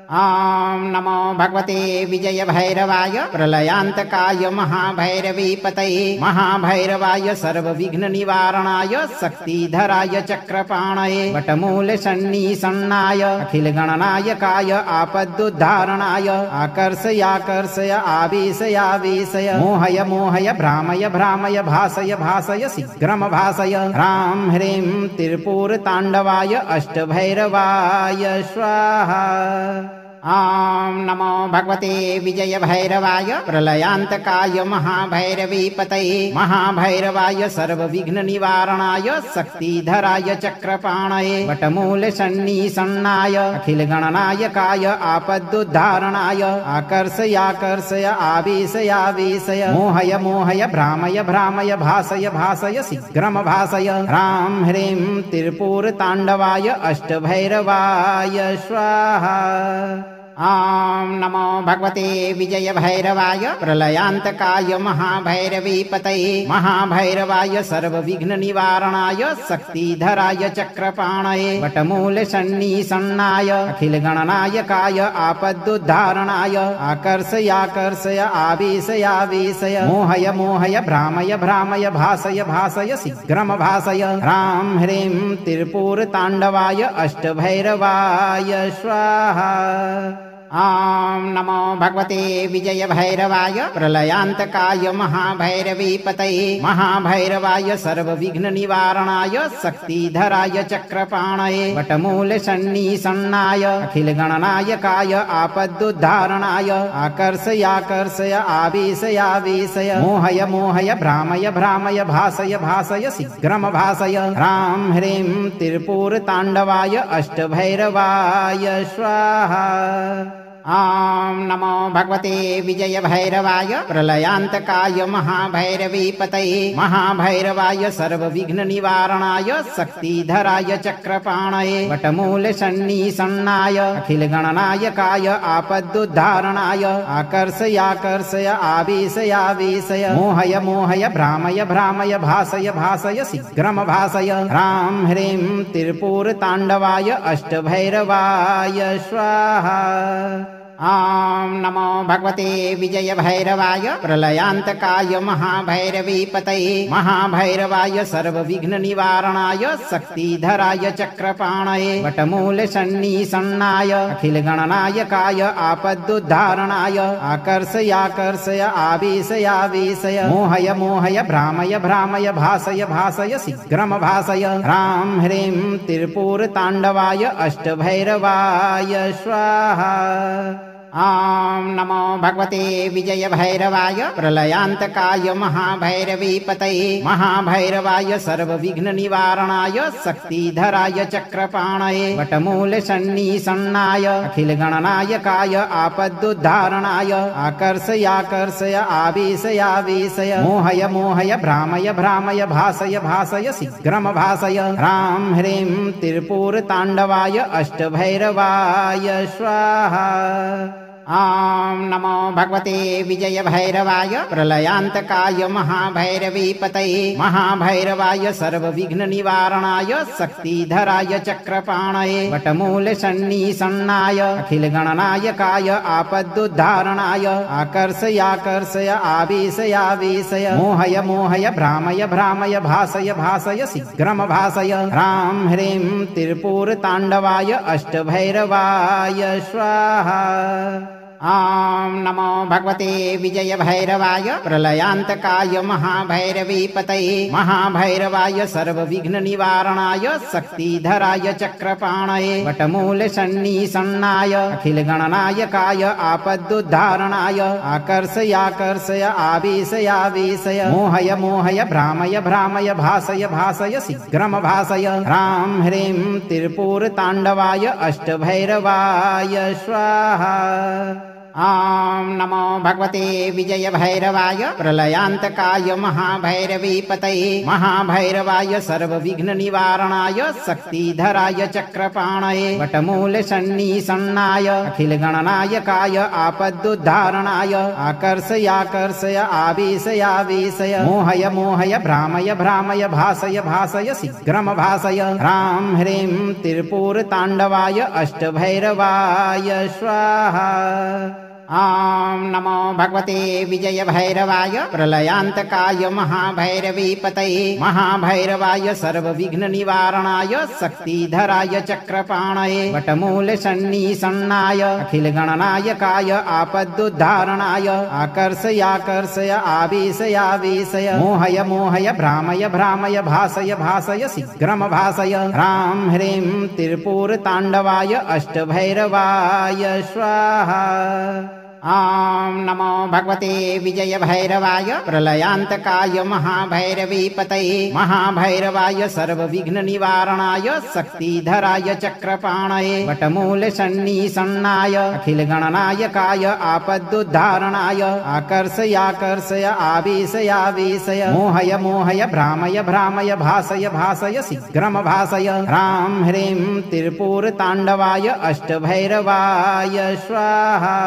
ॐ नमो भगवते विजय भैरवाय प्रलयान्तकाय महाभैरवीपतये महाभैरवाय सर्वविघ्न निवारणाय शक्तिधराय चक्रपाणये वटमूल सन्निसन्नाय अखिल गणनायकाय आपदुद्धारणाय आकर्षयाकर्षय आवेशयावेशय मोहय मोहय भ्रामय भ्रामय भासय भासय शीघ्रम भासय ह्रां ह्रीं त्रिपुरताण्डवाय अष्टभैरवाय स्वाहा। ॐ नमो भगवते विजय भैरवाय प्रलयान्तकाय महाभैरवीपतये महाभैरवाय सर्वविघ्न निवारणाय शक्तिधराय चक्रपाणये वटमूल सन्निसन्नाय अखिल गणनायकाय आपदुद्धारणाय आकर्षयाकर्षय आवेशयावेशय मोहय मोहय भ्रामय भ्रामय भासय भासय शीघ्रम भासय ह्रां ह्रीं त्रिपुरताण्डवाय अष्टभैरवाय स्वाहा। ॐ नमो भगवते विजय भैरवाय प्रलयान्तकाय महाभैरवीपतये महाभैरवाय सर्वविघ्न निवारणाय शक्तिधराय चक्रपाणये वटमूल सन्निसन्नाय अखिल गणनायकाय आपदुद्धारणाय आकर्षयाकर्षय आवेशयावेशय मोहय मोहय भ्रामय भ्रामय भासय भासय शीघ्रम भासय ह्रां ह्रीं त्रिपुरताण्डवाय अष्टभैरवाय स्वाहा। ॐ नमो भगवते विजय भैरवाय प्रलयान्तकाय महाभैरवीपतये महाभैरवाय सर्वविघ्न निवारणाय शक्तिधराय चक्रपाणये वटमूल सन्निसन्नाय अखिल गणनायकाय आपदुद्धारणाय आकर्षयाकर्षय आवेशयावेशय मोहय मोहय भ्रामय भ्रामय भासय भासय शीघ्रम भासय ह्रां ह्रीं त्रिपुर ताण्डवाय अष्टभैरवाय स्वाहा। ॐ नमो भगवते विजय भैरवाय प्रलयान्तकाय महाभैरवीपतये महाभैरवाय सर्वविघ्न निवारणाय शक्तिधराय चक्रपाणये वटमूल सन्निसन्नाय अखिल गणनायकाय आपदुद्धारणाय आकर्षयाकर्षय आवेशयावेशय मोहय मोहय भ्रामय भ्रामय भासय भासय शीघ्रम भासय ह्रां ह्रीं त्रिपुर ताण्डवाय अष्टभैरवाय स्वाहा। ॐ नमो भगवते विजय भैरवाय प्रलयान्तकाय महाभैरवीपतये महाभैरवाय सर्वविघ्न निवारणाय शक्तिधराय चक्रपाणये वटमूल सन्निसन्नाय अखिल गणनायकाय आपदुद्धारणाय आकर्षयाकर्षय आवेशयावेशय मोहय मोहय भ्रामय भ्रामय भासय भासय शीघ्रम भासय ह्रां ह्रीं त्रिपुर ताण्डवाय अष्टभैरवाय स्वाहा। ॐ नमो भगवते विजय भैरवाय प्रलयान्तकाय महाभैरवीपतये महाभैरवाय सर्वविघ्न निवारणाय शक्तिधराय चक्रपाणये वटमूल सन्निसन्नाय अखिल गणनायकाय आपदुद्धारणाय आकर्षयाकर्षय आवेशयावेशय मोहय मोहय भ्रामय भ्रामय भासय भासय शीघ्रम भासय ह्रां ह्रीं त्रिपुर ताण्डवाय अष्टभैरवाय स्वाहा। ॐ नमो भगवते विजय भैरवाय प्रलयान्तकाय महाभैरवीपतये महाभैरवाय सर्वविघ्न निवारणाय शक्तिधराय चक्रपाणये वटमूल सन्निसन्नाय अखिल गणनायकाय आपदुद्धारणाय आकर्षयाकर्षय आवेशयावेशय मोहय मोहय भ्रामय भ्रामय भासय भासय शीघ्रम भासय ह्रां ह्रीं त्रिपुर ताण्डवाय अष्टभैरवाय स्वाहा। ॐ नमो भगवते विजय भैरवाय प्रलयान्तकाय महाभैरवीपतये महाभैरवाय सर्वविघ्न निवारणाय शक्तिधराय चक्रपाणये वटमूल सन्निसन्नाय अखिल गणनायकाय आपदुद्धारणाय आकर्षयाकर्षय आवेशयावेशय मोहय मोहय भ्रामय भ्रामय भासय भासय शीघ्रम भासय ह्रां ह्रीं त्रिपुर ताण्डवाय अष्टभैरवाय स्वाहा। ॐ नमो भगवते विजय भैरवाय प्रलयान्तकाय महाभैरवीपतये महाभैरवाय सर्वविघ्न निवारणाय शक्तिधराय चक्रपाणये वटमूल सन्निसन्नाय अखिल गणनायकाय आपदुद्धारणाय आकर्षयाकर्षय आवेशयावेशय मोहय मोहय भ्रामय भ्रामय भासय भासय शीघ्रम भासय ह्रां ह्रीं त्रिपुर ताण्डवाय अष्टभैरवाय स्वाहा। ॐ नमो भगवते विजय भैरवाय प्रलयान्तकाय महाभैरवीपतये महाभैरवाय सर्वविघ्न निवारणाय शक्तिधराय चक्रपाणये वटमूल सन्निसन्नाय अखिल गणनायकाय आपदुद्धारणाय आकर्षयाकर्षय आवेशयावेशय मोहय मोहय भ्रामय भ्रामय भासय भासय शीघ्रम भासय ह्रां ह्रीं त्रिपुर ताण्डवाय अष्टभैरवाय स्वाहा। ॐ नमो भगवते विजय भैरवाय प्रलयान्तकाय महाभैरवीपतये महाभैरवाय सर्वविघ्न निवारणाय शक्तिधराय चक्रपाणये वटमूल सन्निसन्नाय अखिल गणनायकाय आपदुद्धारणाय आकर्षयाकर्षय आवेशयावेशय मोहय मोहय भ्रामय भ्रामय भासय भासय शीघ्रम भासय ह्रां ह्रीं त्रिपुर ताण्डवाय अष्टभैरवाय स्वाहा।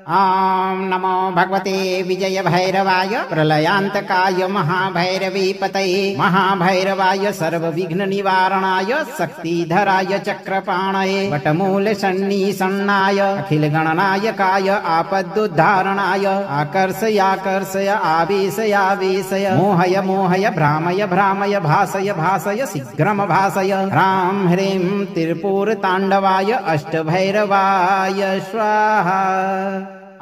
ॐ नमो भगवते विजय भैरवाय प्रलयान्तकाय महाभैरवीपतये महाभैरवाय सर्वविघ्न निवारणाय शक्तिधराय चक्रपाणये वटमूल सन्निसन्नाय अखिल गणनायकाय आपदुद्धारणाय आकर्षयाकर्षय आवेशयावेशय मोहय मोहय भ्रामय भ्रामय भासय भासय शीघ्रम भासय ह्रां ह्रीं त्रिपुर ताण्डवाय अष्टभैरवाय स्वाहा।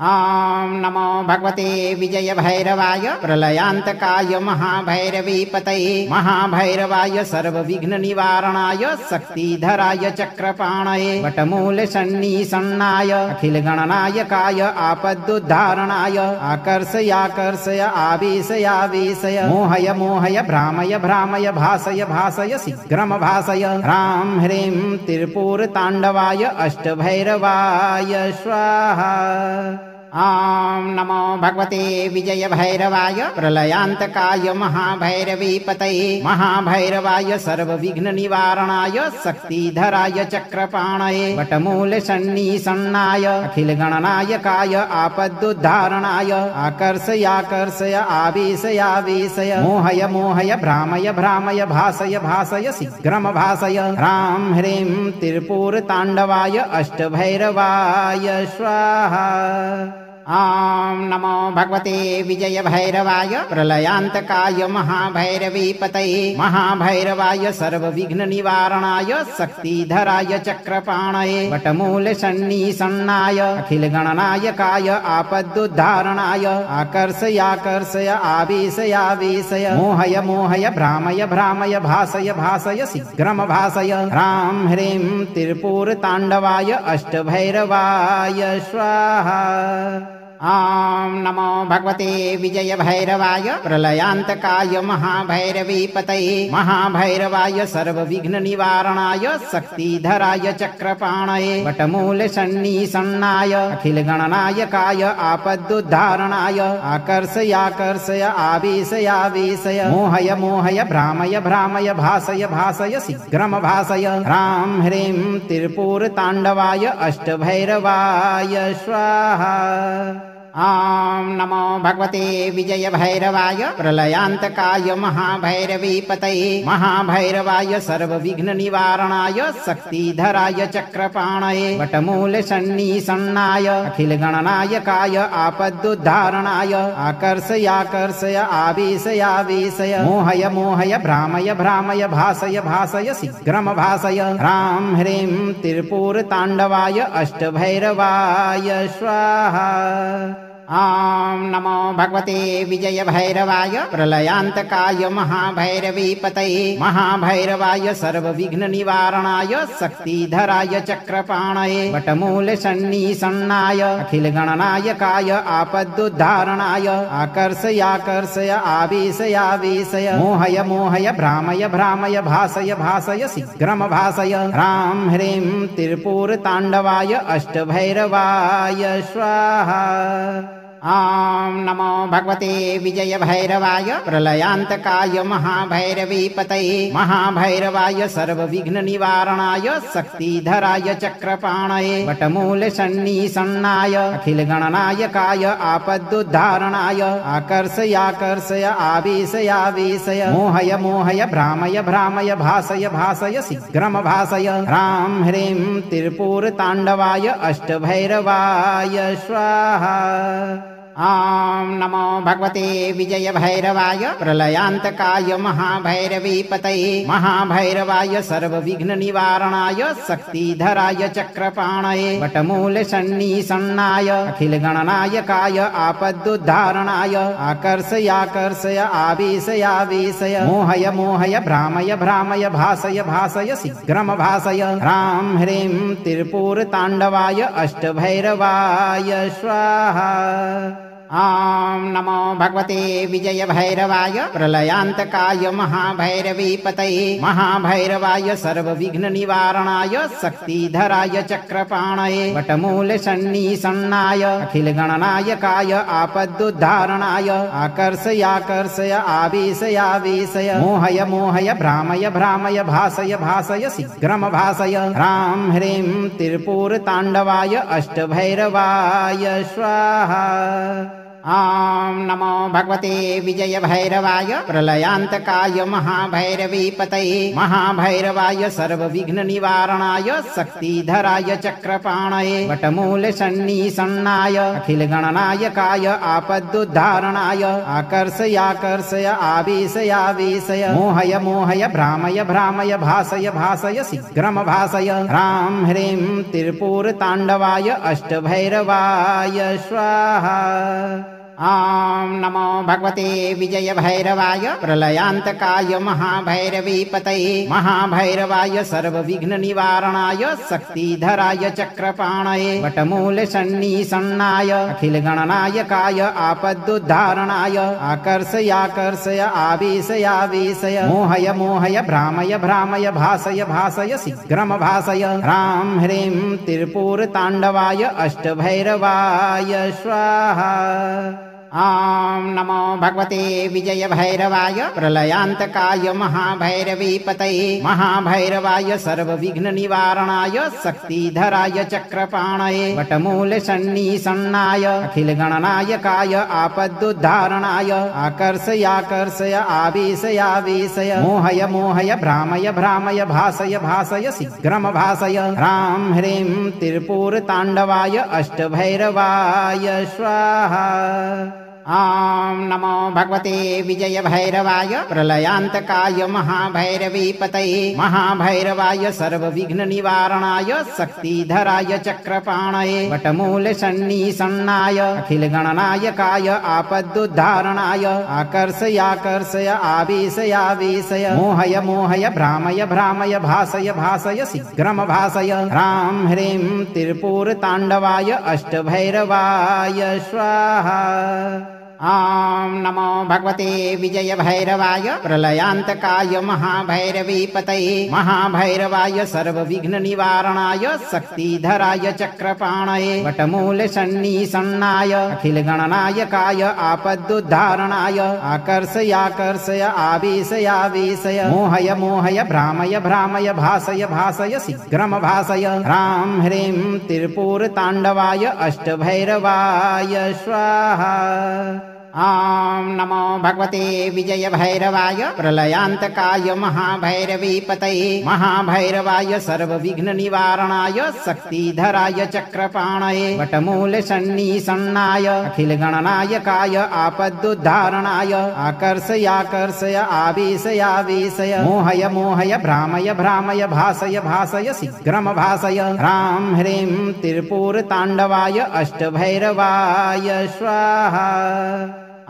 ॐ नमो भगवते विजय भैरवाय प्रलयान्तकाय महाभैरवीपतये महाभैरवाय सर्वविघ्न निवारणाय शक्तिधराय चक्रपाणये वटमूल सन्निसन्नाय अखिल गणनायकाय आपदुद्धारणाय आकर्षयाकर्षय आवेशयावेशय मोहय मोहय भ्रामय भ्रामय भासय भासय शीघ्रम भासय ह्रां ह्रीं त्रिपुर ताण्डवाय अष्टभैरवाय स्वाहा। ॐ नमो भगवते विजय भैरवाय प्रलयान्तकाय महाभैरवीपतये महाभैरवाय सर्वविघ्न निवारणाय शक्तिधराय चक्रपाणये वटमूल सन्निसन्नाय अखिल गणनायकाय आपदुद्धारणाय आकर्षयाकर्षय आवेशयावेशय मोहय मोहय भ्रामय भ्रामय भासय भासय शीघ्रम भासय ह्रां ह्रीं त्रिपुर ताण्डवाय अष्टभैरवाय स्वाहा। ॐ नमो भगवते विजय भैरवाय प्रलयान्तकाय महाभैरवीपतये महाभैरवाय सर्वविघ्न निवारणाय शक्तिधराय चक्रपाणये वटमूल सन्निसन्नाय अखिल गणनायकाय आपदुद्धारणाय आकर्षयाकर्षय आवेशयावेशय मोहय मोहय भ्रामय भ्रामय भासय भासय शीघ्रम भासय ह्रां ह्रीं त्रिपुर ताण्डवाय अष्टभैरवाय स्वाहा। ॐ नमो भगवते विजय भैरवाय प्रलयान्तकाय महाभैरवीपतये महाभैरवाय सर्वविघ्न निवारणाय शक्तिधराय चक्रपाणये वटमूल सन्निसन्नाय अखिल गणनायकाय आपदुद्धारणाय आकर्षयाकर्षय आवेशयावेशय मोहय मोहय भ्रामय भ्रामय भासय भासय शीघ्रम भासय ह्रां ह्रीं त्रिपुर ताण्डवाय अष्टभैरवाय स्वाहा। ॐ नमो भगवते विजय भैरवाय प्रलयान्तकाय महाभैरवीपतये महाभैरवाय सर्वविघ्न निवारणाय शक्तिधराय चक्रपाणये वटमूल सन्निसन्नाय अखिल गणनायकाय आपदुद्धारणाय आकर्षयाकर्षय आवेशयावेशय मोहय मोहय भ्रामय भ्रामय भासय भासय शीघ्रम भासय ह्रां ह्रीं त्रिपुर ताण्डवाय अष्टभैरवाय स्वाहा। ॐ नमो भगवते विजय भैरवाय प्रलयान्तकाय महाभैरवीपतये महाभैरवाय सर्वविघ्न निवारणाय शक्तिधराय चक्रपाणये वटमूल सन्निसन्नाय अखिल गणनायकाय आपदुद्धारणाय आकर्षयाकर्षय आवेशयावेशय मोहय मोहय भ्रामय भ्रामय भासय भासय शीघ्रम भासय ह्रां ह्रीं त्रिपुर ताण्डवाय अष्टभैरवाय स्वाहा। ॐ नमो भगवते विजय भैरवाय प्रलयान्तकाय महाभैरवीपतये महाभैरवाय सर्वविघ्न निवारणाय शक्तिधराय चक्रपाणये वटमूल सन्निसन्नाय अखिल गणनायकाय आपदुद्धारणाय आकर्षयाकर्षय आवेशयावेशय मोहय मोहय भ्रामय भ्रामय भासय भासय शीघ्रम भासय ह्रां ह्रीं त्रिपुर ताण्डवाय अष्टभैरवाय स्वाहा। ॐ नमो भगवते विजय भैरवाय प्रलयान्तकाय महाभैरवीपतये महाभैरवाय सर्वविघ्न निवारणाय शक्तिधराय चक्रपाणये वटमूल सन्निसन्नाय अखिल गणनायकाय आपदुद्धारणाय आकर्षयाकर्षय आवेशयावेशय मोहय मोहय भ्रामय भ्रामय भासय भासय शीघ्रम भासय ह्रां ह्रीं त्रिपुर ताण्डवाय अष्टभैरवाय स्वाहा। ॐ नमो भगवते विजय भैरवाय प्रलयान्तकाय महाभैरवीपतये महाभैरवाय सर्वविघ्न निवारणाय शक्तिधराय चक्रपाणये वटमूल सन्निसन्नाय अखिल गणनायकाय आपदुद्धारणाय आकर्षयाकर्षय आवेशयावेशय मोहय मोहय भ्रामय भ्रामय भासय भासय शीघ्रम भासय ह्रां ह्रीं त्रिपुरताण्डवाय अष्टभैरवाय स्वाहा। ॐ नमो भगवते विजय भैरवाय प्रलयान्तकाय महाभैरवीपतये महाभैरवाय सर्वविघ्न निवारणाय शक्तिधराय चक्रपाणये वटमूल सन्निसन्नाय अखिल गणनायकाय आपदुद्धारणाय आकर्षयाकर्षय आवेशयावेशय मोहय मोहय भ्रामय भ्रामय भासय भासय शीघ्रम भासय ह्रां ह्रीं त्रिपुरताण्डवाय अष्टभैरवाय स्वाहा। ॐ नमो भगवते विजय भैरवाय प्रलयान्तकाय महाभैरवीपतये महाभैरवाय सर्वविघ्न निवारणाय शक्तिधराय चक्रपाणये वटमूल सन्निसन्नाय अखिल गणनायकाय आपदुद्धारणाय आकर्षयाकर्षय आवेशयावेशय मोहय मोहय भ्रामय भ्रामय भासय भासय शीघ्रम भासय ह्रां ह्रीं त्रिपुरताण्डवाय अष्टभैरवाय स्वाहा। ॐ नमो भगवते विजय भैरवाय प्रलयान्तकाय महाभैरवीपतये महाभैरवाय सर्वविघ्न निवारणाय शक्तिधराय चक्रपाणये वटमूल सन्निसन्नाय अखिल गणनायकाय आपदुद्धारणाय आकर्षयाकर्षय आवेशयावेशय मोहय मोहय भ्रामय भ्रामय भासय भासय शीघ्रम भासय ह्रां ह्रीं त्रिपुरताण्डवाय अष्टभैरवाय स्वाहा। ॐ नमो भगवते विजय भैरवाय प्रलयान्तकाय महाभैरवीपतये महाभैरवाय सर्वविघ्न निवारणाय शक्तिधराय चक्रपाणये वटमूल सन्निसन्नाय अखिल गणनायकाय आपदुद्धारणाय आकर्षयाकर्षय आवेशयावेशय मोहय मोहय भ्रामय भ्रामय भासय भासय शीघ्रम भासय ह्रां ह्रीं त्रिपुरताण्डवाय अष्टभैरवाय स्वाहा। ॐ नमो भगवते विजय भैरवाय प्रलयान्तकाय महाभैरवीपतये महाभैरवाय सर्वविघ्न निवारणाय शक्तिधराय चक्रपाणये वटमूल सन्निसन्नाय अखिल गणनायकाय आपदुद्धारणाय आकर्षयाकर्षय आवेशयावेशय मोहय मोहय भ्रामय भ्रामय भासय भासय शीघ्रम भासय ह्रां ह्रीं त्रिपुरताण्डवाय अष्टभैरवाय स्वाहा। ॐ नमो भगवते विजय भैरवाय प्रलयान्तकाय महाभैरवीपतये महाभैरवाय सर्वविघ्न निवारणाय शक्तिधराय चक्रपाणये वटमूल सन्निसन्नाय अखिल गणनायकाय आपदुद्धारणाय आकर्षयाकर्षय आवेशयावेशय मोहय मोहय भ्रामय भ्रामय भासय भासय शीघ्रम भासय ह्रां ह्रीं त्रिपुरताण्डवाय अष्टभैरवाय स्वाहा।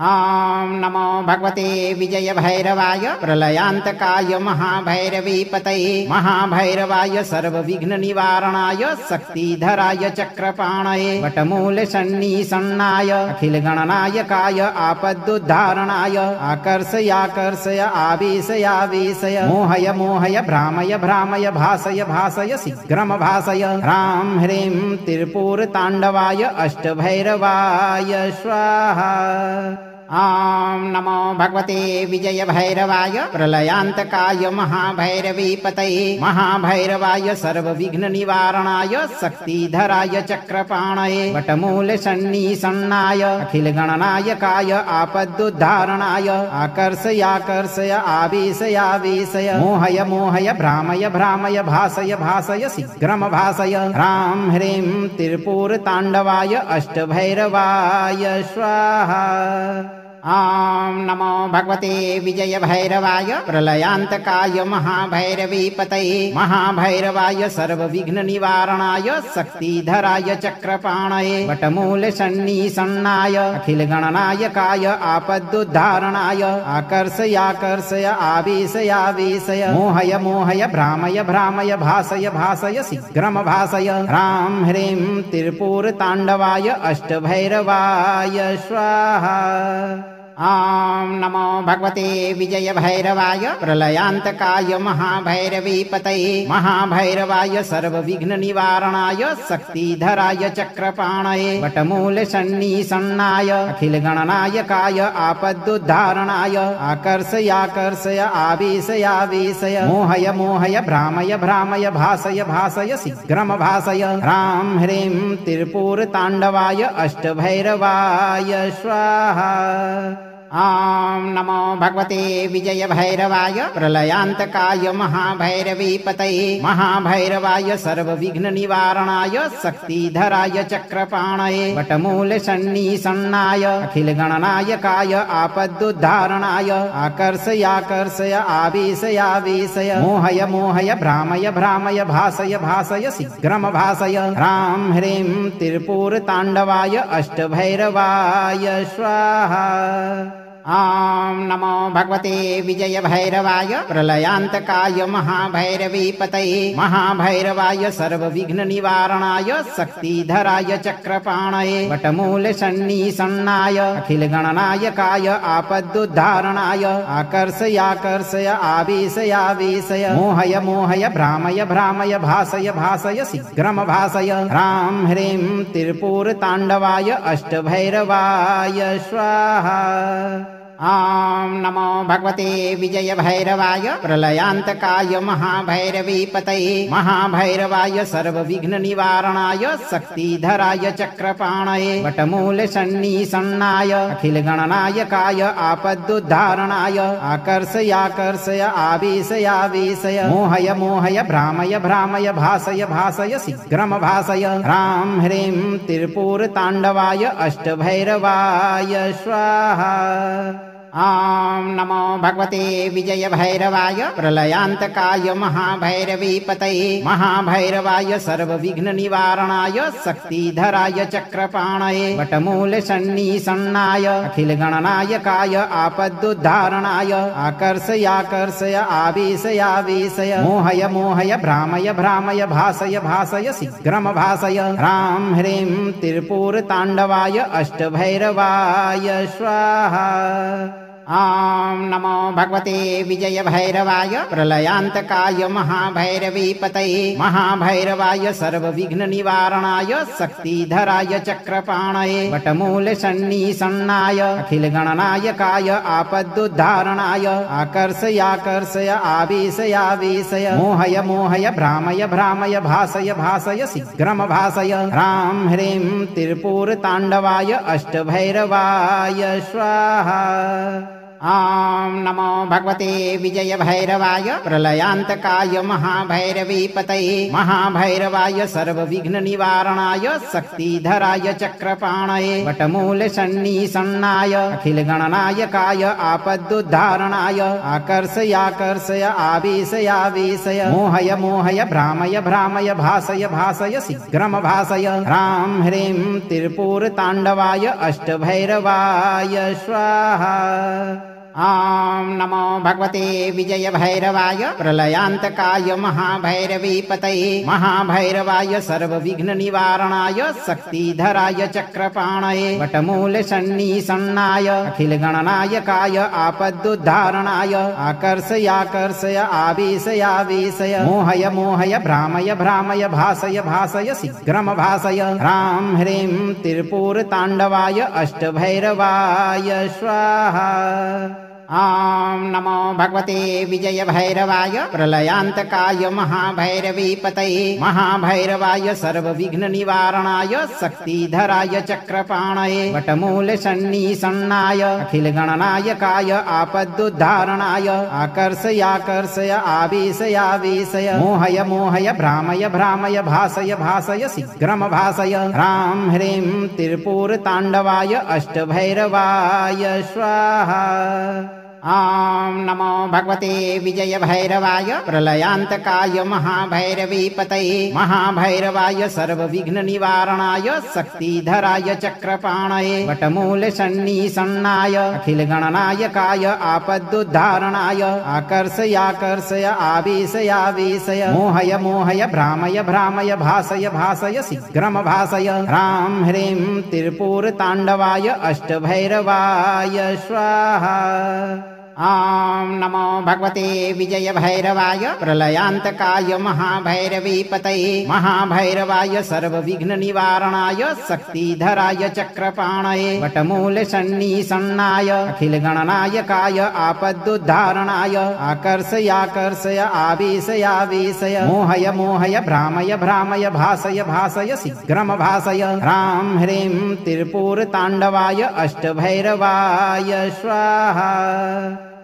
ॐ नमो भगवते विजय भैरवाय प्रलयान्तकाय महाभैरवीपतये महाभैरवाय सर्वविघ्न निवारणाय शक्तिधराय चक्रपाणये वटमूल सन्निसन्नाय अखिल गणनायकाय आपदुद्धारणाय आकर्षयाकर्षय आवेशयावेशय मोहय मोहय भ्रामय भ्रामय भासय भासय शीघ्रम भासय ह्रां ह्रीं त्रिपुरताण्डवाय अष्टभैरवाय स्वाहा। ॐ नमो भगवते विजय भैरवाय प्रलयान्तकाय महाभैरवीपतये महाभैरवाय सर्वविघ्न निवारणाय शक्तिधराय चक्रपाणये वटमूल सन्निसन्नाय अखिल गणनायकाय आपदुद्धारणाय आकर्षयाकर्षय आवेशयावेशय मोहय मोहय भ्रामय भ्रामय भासय भासय शीघ्रम भासय ह्रां ह्रीं त्रिपुरताण्डवाय अष्टभैरवाय स्वाहा। ॐ नमो भगवते विजय भैरवाय प्रलयान्तकाय महाभैरवीपतये महाभैरवाय सर्वविघ्न निवारणाय शक्तिधराय चक्रपाणये वटमूल सन्निसन्नाय अखिल गणनायकाय आपदुद्धारणाय आकर्षयाकर्षय आवेशयावेशय मोहय मोहय भ्रामय भ्रामय भासय भासय शीघ्रम भासय ह्रां ह्रीं त्रिपुर ताण्डवाय अष्टभैरवाय स्वाहा। ॐ नमो भगवते विजय भैरवाय प्रलयान्तकाय महाभैरवीपतये महाभैरवाय सर्वविघ्न निवारणाय शक्तिधराय चक्रपाणये वटमूल सन्निसन्नाय अखिल गणनायकाय आपदुद्धारणाय आकर्षयाकर्षय आवेशयावेशय मोहय मोहय भ्रामय भ्रामय भासय भासय शीघ्रम भासय ह्रां ह्रीं त्रिपुर ताण्डवाय अष्टभैरवाय स्वाहा। ॐ नमो भगवते विजय भैरवाय प्रलयान्तकाय महाभैरवीपतये महाभैरवाय सर्वविघ्न निवारणाय शक्तिधराय चक्रपाणये वटमूल सन्निसन्नाय अखिल गणनायकाय आपदुद्धारणाय आकर्षयाकर्षय आवेशयावेशय मोहय मोहय भ्रामय भ्रामय भासय भासय शीघ्रम भासय ह्रां ह्रीं त्रिपुर ताण्डवाय अष्टभैरवाय स्वाहा। ॐ नमो भगवते विजय भैरवाय प्रलयान्तकाय महाभैरवीपतये महाभैरवाय सर्वविघ्न निवारणाय शक्तिधराय चक्रपाणये वटमूल सन्निसन्नाय अखिल गणनायकाय आपदुद्धारणाय आकर्षयाकर्षय आवेशयावेशय मोहय मोहय भ्रामय भ्रामय भासय भासय शीघ्रम भासय ह्रां ह्रीं त्रिपुर ताण्डवाय अष्टभैरवाय स्वाहा। ॐ नमो भगवते विजय भैरवाय प्रलयान्तकाय महाभैरवीपतये महाभैरवाय सर्वविघ्न निवारणाय शक्तिधराय चक्रपाणये वटमूल सन्निसन्नाय अखिल गणनायकाय आपदुद्धारणाय आकर्षयाकर्षय आवेशयावेशय मोहय मोहय भ्रामय भ्रामय भासय भासय शीघ्रम भासय ह्रां ह्रीं त्रिपुर ताण्डवाय अष्टभैरवाय स्वाहा। ॐ नमो भगवते विजय भैरवाय प्रलयान्तकाय महाभैरवीपतये महाभैरवाय सर्वविघ्न निवारणाय शक्तिधराय चक्रपाणये वटमूल सन्निसन्नाय अखिल गणनायकाय आपदुद्धारणाय आकर्षयाकर्षय आवेशयावेशय मोहय मोहय भ्रामय भ्रामय भासय भासय शीघ्रम भासय ह्रां ह्रीं त्रिपुर ताण्डवाय अष्टभैरवाय स्वाहा। ॐ नमो भगवते विजय भैरवाय प्रलयान्तकाय महाभैरवीपतये महाभैरवाय सर्वविघ्न निवारणाय शक्तिधराय चक्रपाणये वटमूल सन्निसन्नाय अखिल गणनायकाय आपदुद्धारणाय आकर्षयाकर्षय आवेशयावेशय मोहय मोहय भ्रामय भ्रामय भासय भासय शीघ्रम भासय ह्रां ह्रीं त्रिपुर ताण्डवाय अष्टभैरवाय स्वाहा। ॐ नमो भगवते विजय भैरवाय प्रलयान्तकाय महाभैरवीपतये महाभैरवाय सर्वविघ्न निवारणाय शक्तिधराय चक्रपाणये वटमूल सन्निसन्नाय अखिल गणनायकाय आपदुद्धारणाय आकर्षयाकर्षय आवेशयावेशय मोहय मोहय भ्रामय भ्रामय भासय भासय शीघ्रम भासय ह्रां ह्रीं त्रिपुर ताण्डवाय अष्टभैरवाय स्वाहा। ॐ नमो भगवते विजय भैरवाय प्रलयान्तकाय महाभैरवीपतये महाभैरवाय सर्वविघ्न निवारणाय शक्तिधराय चक्रपाणये वटमूल सन्निसन्नाय अखिल गणनायकाय आपदुद्धारणाय आकर्षयाकर्षय आवेशयावेशय मोहय मोहय भ्रामय भ्रामय भासय भासय शीघ्रम भासय ह्रां ह्रीं त्रिपुर ताण्डवाय अष्टभैरवाय स्वाहा। ॐ नमो भगवते विजय भैरवाय प्रलयान्तकाय महाभैरवीपतये महाभैरवाय सर्वविघ्न निवारणाय शक्तिधराय चक्रपाणये वटमूल सन्निसन्नाय अखिल गणनायकाय आपदुद्धारणाय आकर्षयाकर्षय आवेशयावेशय मोहय मोहय भ्रामय भ्रामय भासय भासय शीघ्रम भासय ह्रां ह्रीं त्रिपुरताण्डवाय अष्टभैरवाय स्वाहा। ॐ नमो भगवते विजय भैरवाय प्रलयान्तकाय महाभैरवीपतये महाभैरवाय सर्वविघ्न निवारणाय शक्तिधराय चक्रपाणये वटमूल सन्निसन्नाय अखिल गणनायकाय आपदुद्धारणाय आकर्षयाकर्षय आवेशयावेशय मोहय मोहय भ्रामय भ्रामय भासय भासय शीघ्रम भासय ह्रां ह्रीं त्रिपुरताण्डवाय अष्टभैरवाय स्वाहा। ॐ नमो भगवते विजय भैरवाय प्रलयान्तकाय महाभैरवीपतये महाभैरवाय सर्वविघ्न निवारणाय शक्तिधराय चक्रपाणये वटमूल सन्निसन्नाय अखिल गणनायकाय आपदुद्धारणाय आकर्षयाकर्षय आवेशयावेशय मोहय मोहय भ्रामय भ्रामय भासय भासय शीघ्रम भासय ह्रां ह्रीं त्रिपुरताण्डवाय अष्टभैरवाय स्वाहा।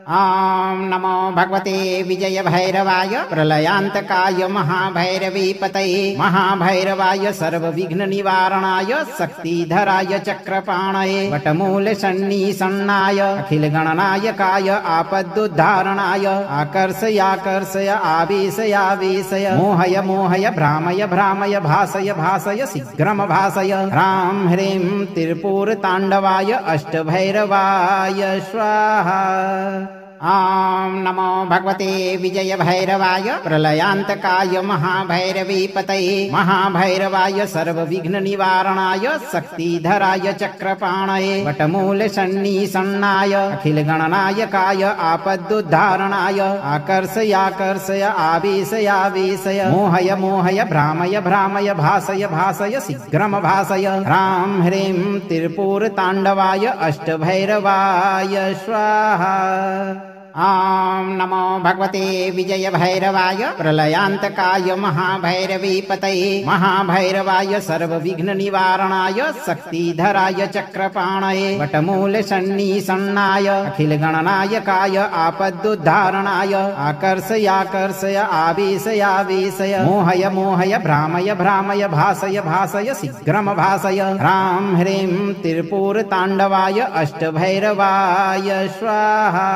ॐ नमो भगवते विजय भैरवाय प्रलयान्तकाय महाभैरवीपतये महाभैरवाय सर्वविघ्न निवारणाय शक्तिधराय चक्रपाणये वटमूल सन्निसन्नाय अखिल गणनायकाय आपदुद्धारणाय आकर्षयाकर्षय आवेशयावेशय मोहय मोहय भ्रामय भ्रामय भासय भासय शीघ्रम भासय ह्रां ह्रीं त्रिपुरताण्डवाय अष्टभैरवाय स्वाहा। ॐ नमो भगवते विजय भैरवाय प्रलयान्तकाय महाभैरवीपतये महाभैरवाय सर्वविघ्न निवारणाय शक्तिधराय चक्रपाणये वटमूल सन्निसन्नाय अखिल गणनायकाय आपदुद्धारणाय आकर्षयाकर्षय आवेशयावेशय मोहय मोहय भ्रामय भ्रामय भासय भासय शीघ्रम भासय ह्रां ह्रीं त्रिपुरताण्डवाय अष्टभैरवाय स्वाहा। ॐ नमो भगवते विजय भैरवाय प्रलयान्तकाय महाभैरवीपतये महाभैरवाय सर्वविघ्न निवारणाय शक्तिधराय चक्रपाणये वटमूल सन्निसन्नाय अखिल गणनायकाय आपदुद्धारणाय आकर्षयाकर्षय आवेशयावेशय मोहय मोहय भ्रामय भ्रामय भासय भासय शीघ्रम भासय ह्रां ह्रीं त्रिपुरताण्डवाय अष्टभैरवाय स्वाहा।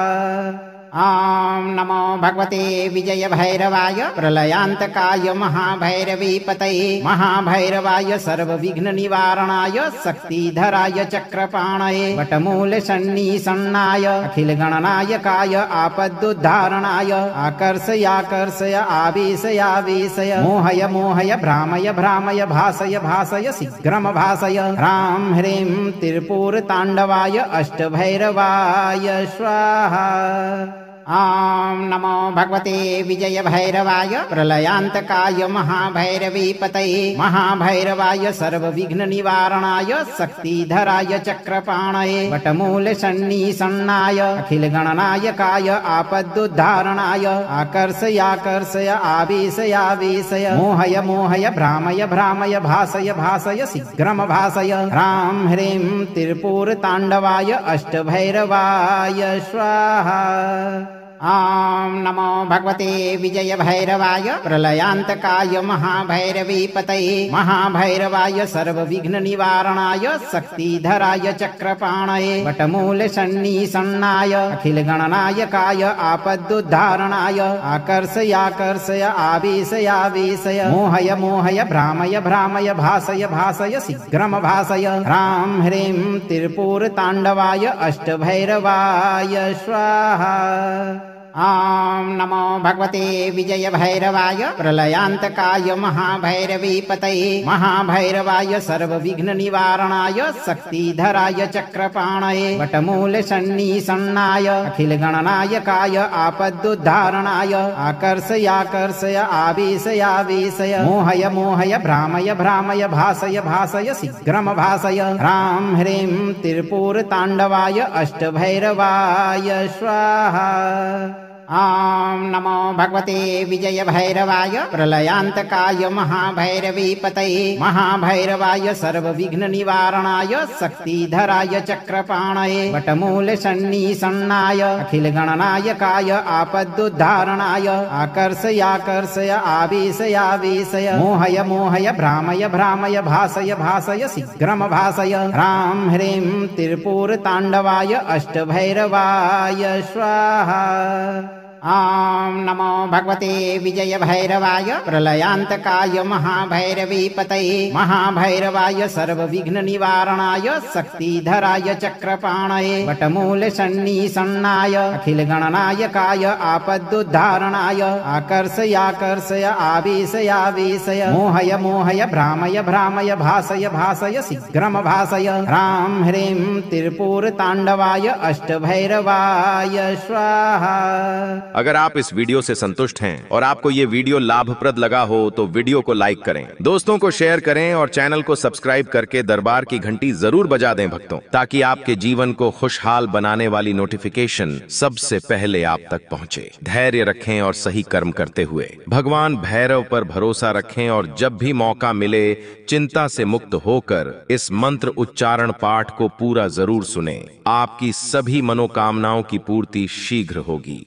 ॐ नमो भगवते विजय भैरवाय प्रलयान्तकाय महाभैरवीपतये महाभैरवाय सर्वविघ्न निवारणाय शक्तिधराय चक्रपाणये वटमूल सन्निसन्नाय अखिल गणनायकाय आपदुद्धारणाय आकर्षयाकर्षय आवेशयावेशय मोहय मोहय भ्रामय भ्रामय भासय भासय शीघ्रम भासय ह्रां ह्रीं त्रिपुरताण्डवाय अष्टभैरवाय स्वाहा। ॐ नमो भगवते विजय भैरवाय प्रलयान्तकाय महाभैरवीपतये महाभैरवाय सर्वविघ्न निवारणाय शक्तिधराय चक्रपाणये वटमूल सन्निसन्नाय अखिल गणनायकाय आपदुद्धारणाय आकर्षयाकर्षय आवेशयावेशय मोहय मोहय भ्रामय भ्रामय भासय भासय शीघ्रम भासय ह्रां ह्रीं त्रिपुरताण्डवाय अष्टभैरवाय स्वाहा। ॐ नमो भगवते विजय भैरवाय प्रलयान्तकाय महाभैरवीपतये महाभैरवाय सर्वविघ्न निवारणाय शक्तिधराय चक्रपाणये वटमूल सन्निसन्नाय अखिल गणनायकाय आपदुद्धारणाय आकर्षयाकर्षय आवेशयावेशय मोहय मोहय भ्रामय भ्रामय भासय भासय शीघ्रम भासय ह्रां ह्रीं त्रिपुरताण्डवाय अष्टभैरवाय स्वाहा। ॐ नमो भगवते विजय भैरवाय प्रलयान्तकाय महाभैरवीपतये महाभैरवाय सर्वविघ्न निवारणाय शक्तिधराय चक्रपाणये वटमूल सन्निसन्नाय अखिल गणनायकाय आपदुद्धारणाय आकर्षयाकर्षय आवेशयावेशय मोहय मोहय भ्रामय भ्रामय भासय भासय शीघ्रम भासय ह्रां ह्रीं त्रिपुरताण्डवाय अष्टभैरवाय स्वाहा। ॐ नमो भगवते विजय भैरवाय प्रलयान्तकाय महाभैरवीपतये महाभैरवाय सर्वविघ्न निवारणाय शक्तिधराय चक्रपाणये वटमूल सन्निसन्नाय अखिल गणनायकाय आपदुद्धारणाय आकर्षयाकर्षय आवेशयावेशय मोहय मोहय भ्रामय भ्रामय भासय भासय शीघ्रम भासय ह्रां ह्रीं त्रिपुरताण्डवाय अष्टभैरवाय स्वाहा। ॐ नमो भगवते विजय भैरवाय प्रलयान्तकाय महाभैरवीपतये महाभैरवाय सर्वविघ्न निवारणाय शक्तिधराय चक्रपाणये वटमूल सन्निसन्नाय अखिल गणनायकाय आपदुद्धारणाय आकर्षयाकर्षय आवेशयावेशय मोहय मोहय भ्रामय भ्रामय भासय भासय शीघ्रम भासय ह्रां ह्रीं त्रिपुरताण्डवाय अष्टभैरवाय स्वाहा। अगर आप इस वीडियो से संतुष्ट हैं और आपको ये वीडियो लाभप्रद लगा हो तो वीडियो को लाइक करें, दोस्तों को शेयर करें और चैनल को सब्सक्राइब करके दरबार की घंटी जरूर बजा दें भक्तों, ताकि आपके जीवन को खुशहाल बनाने वाली नोटिफिकेशन सबसे पहले आप तक पहुंचे। धैर्य रखें और सही कर्म करते हुए भगवान भैरव पर भरोसा रखें और जब भी मौका मिले चिंता से मुक्त होकर इस मंत्र उच्चारण पाठ को पूरा जरूर सुने। आपकी सभी मनोकामनाओं की पूर्ति शीघ्र होगी।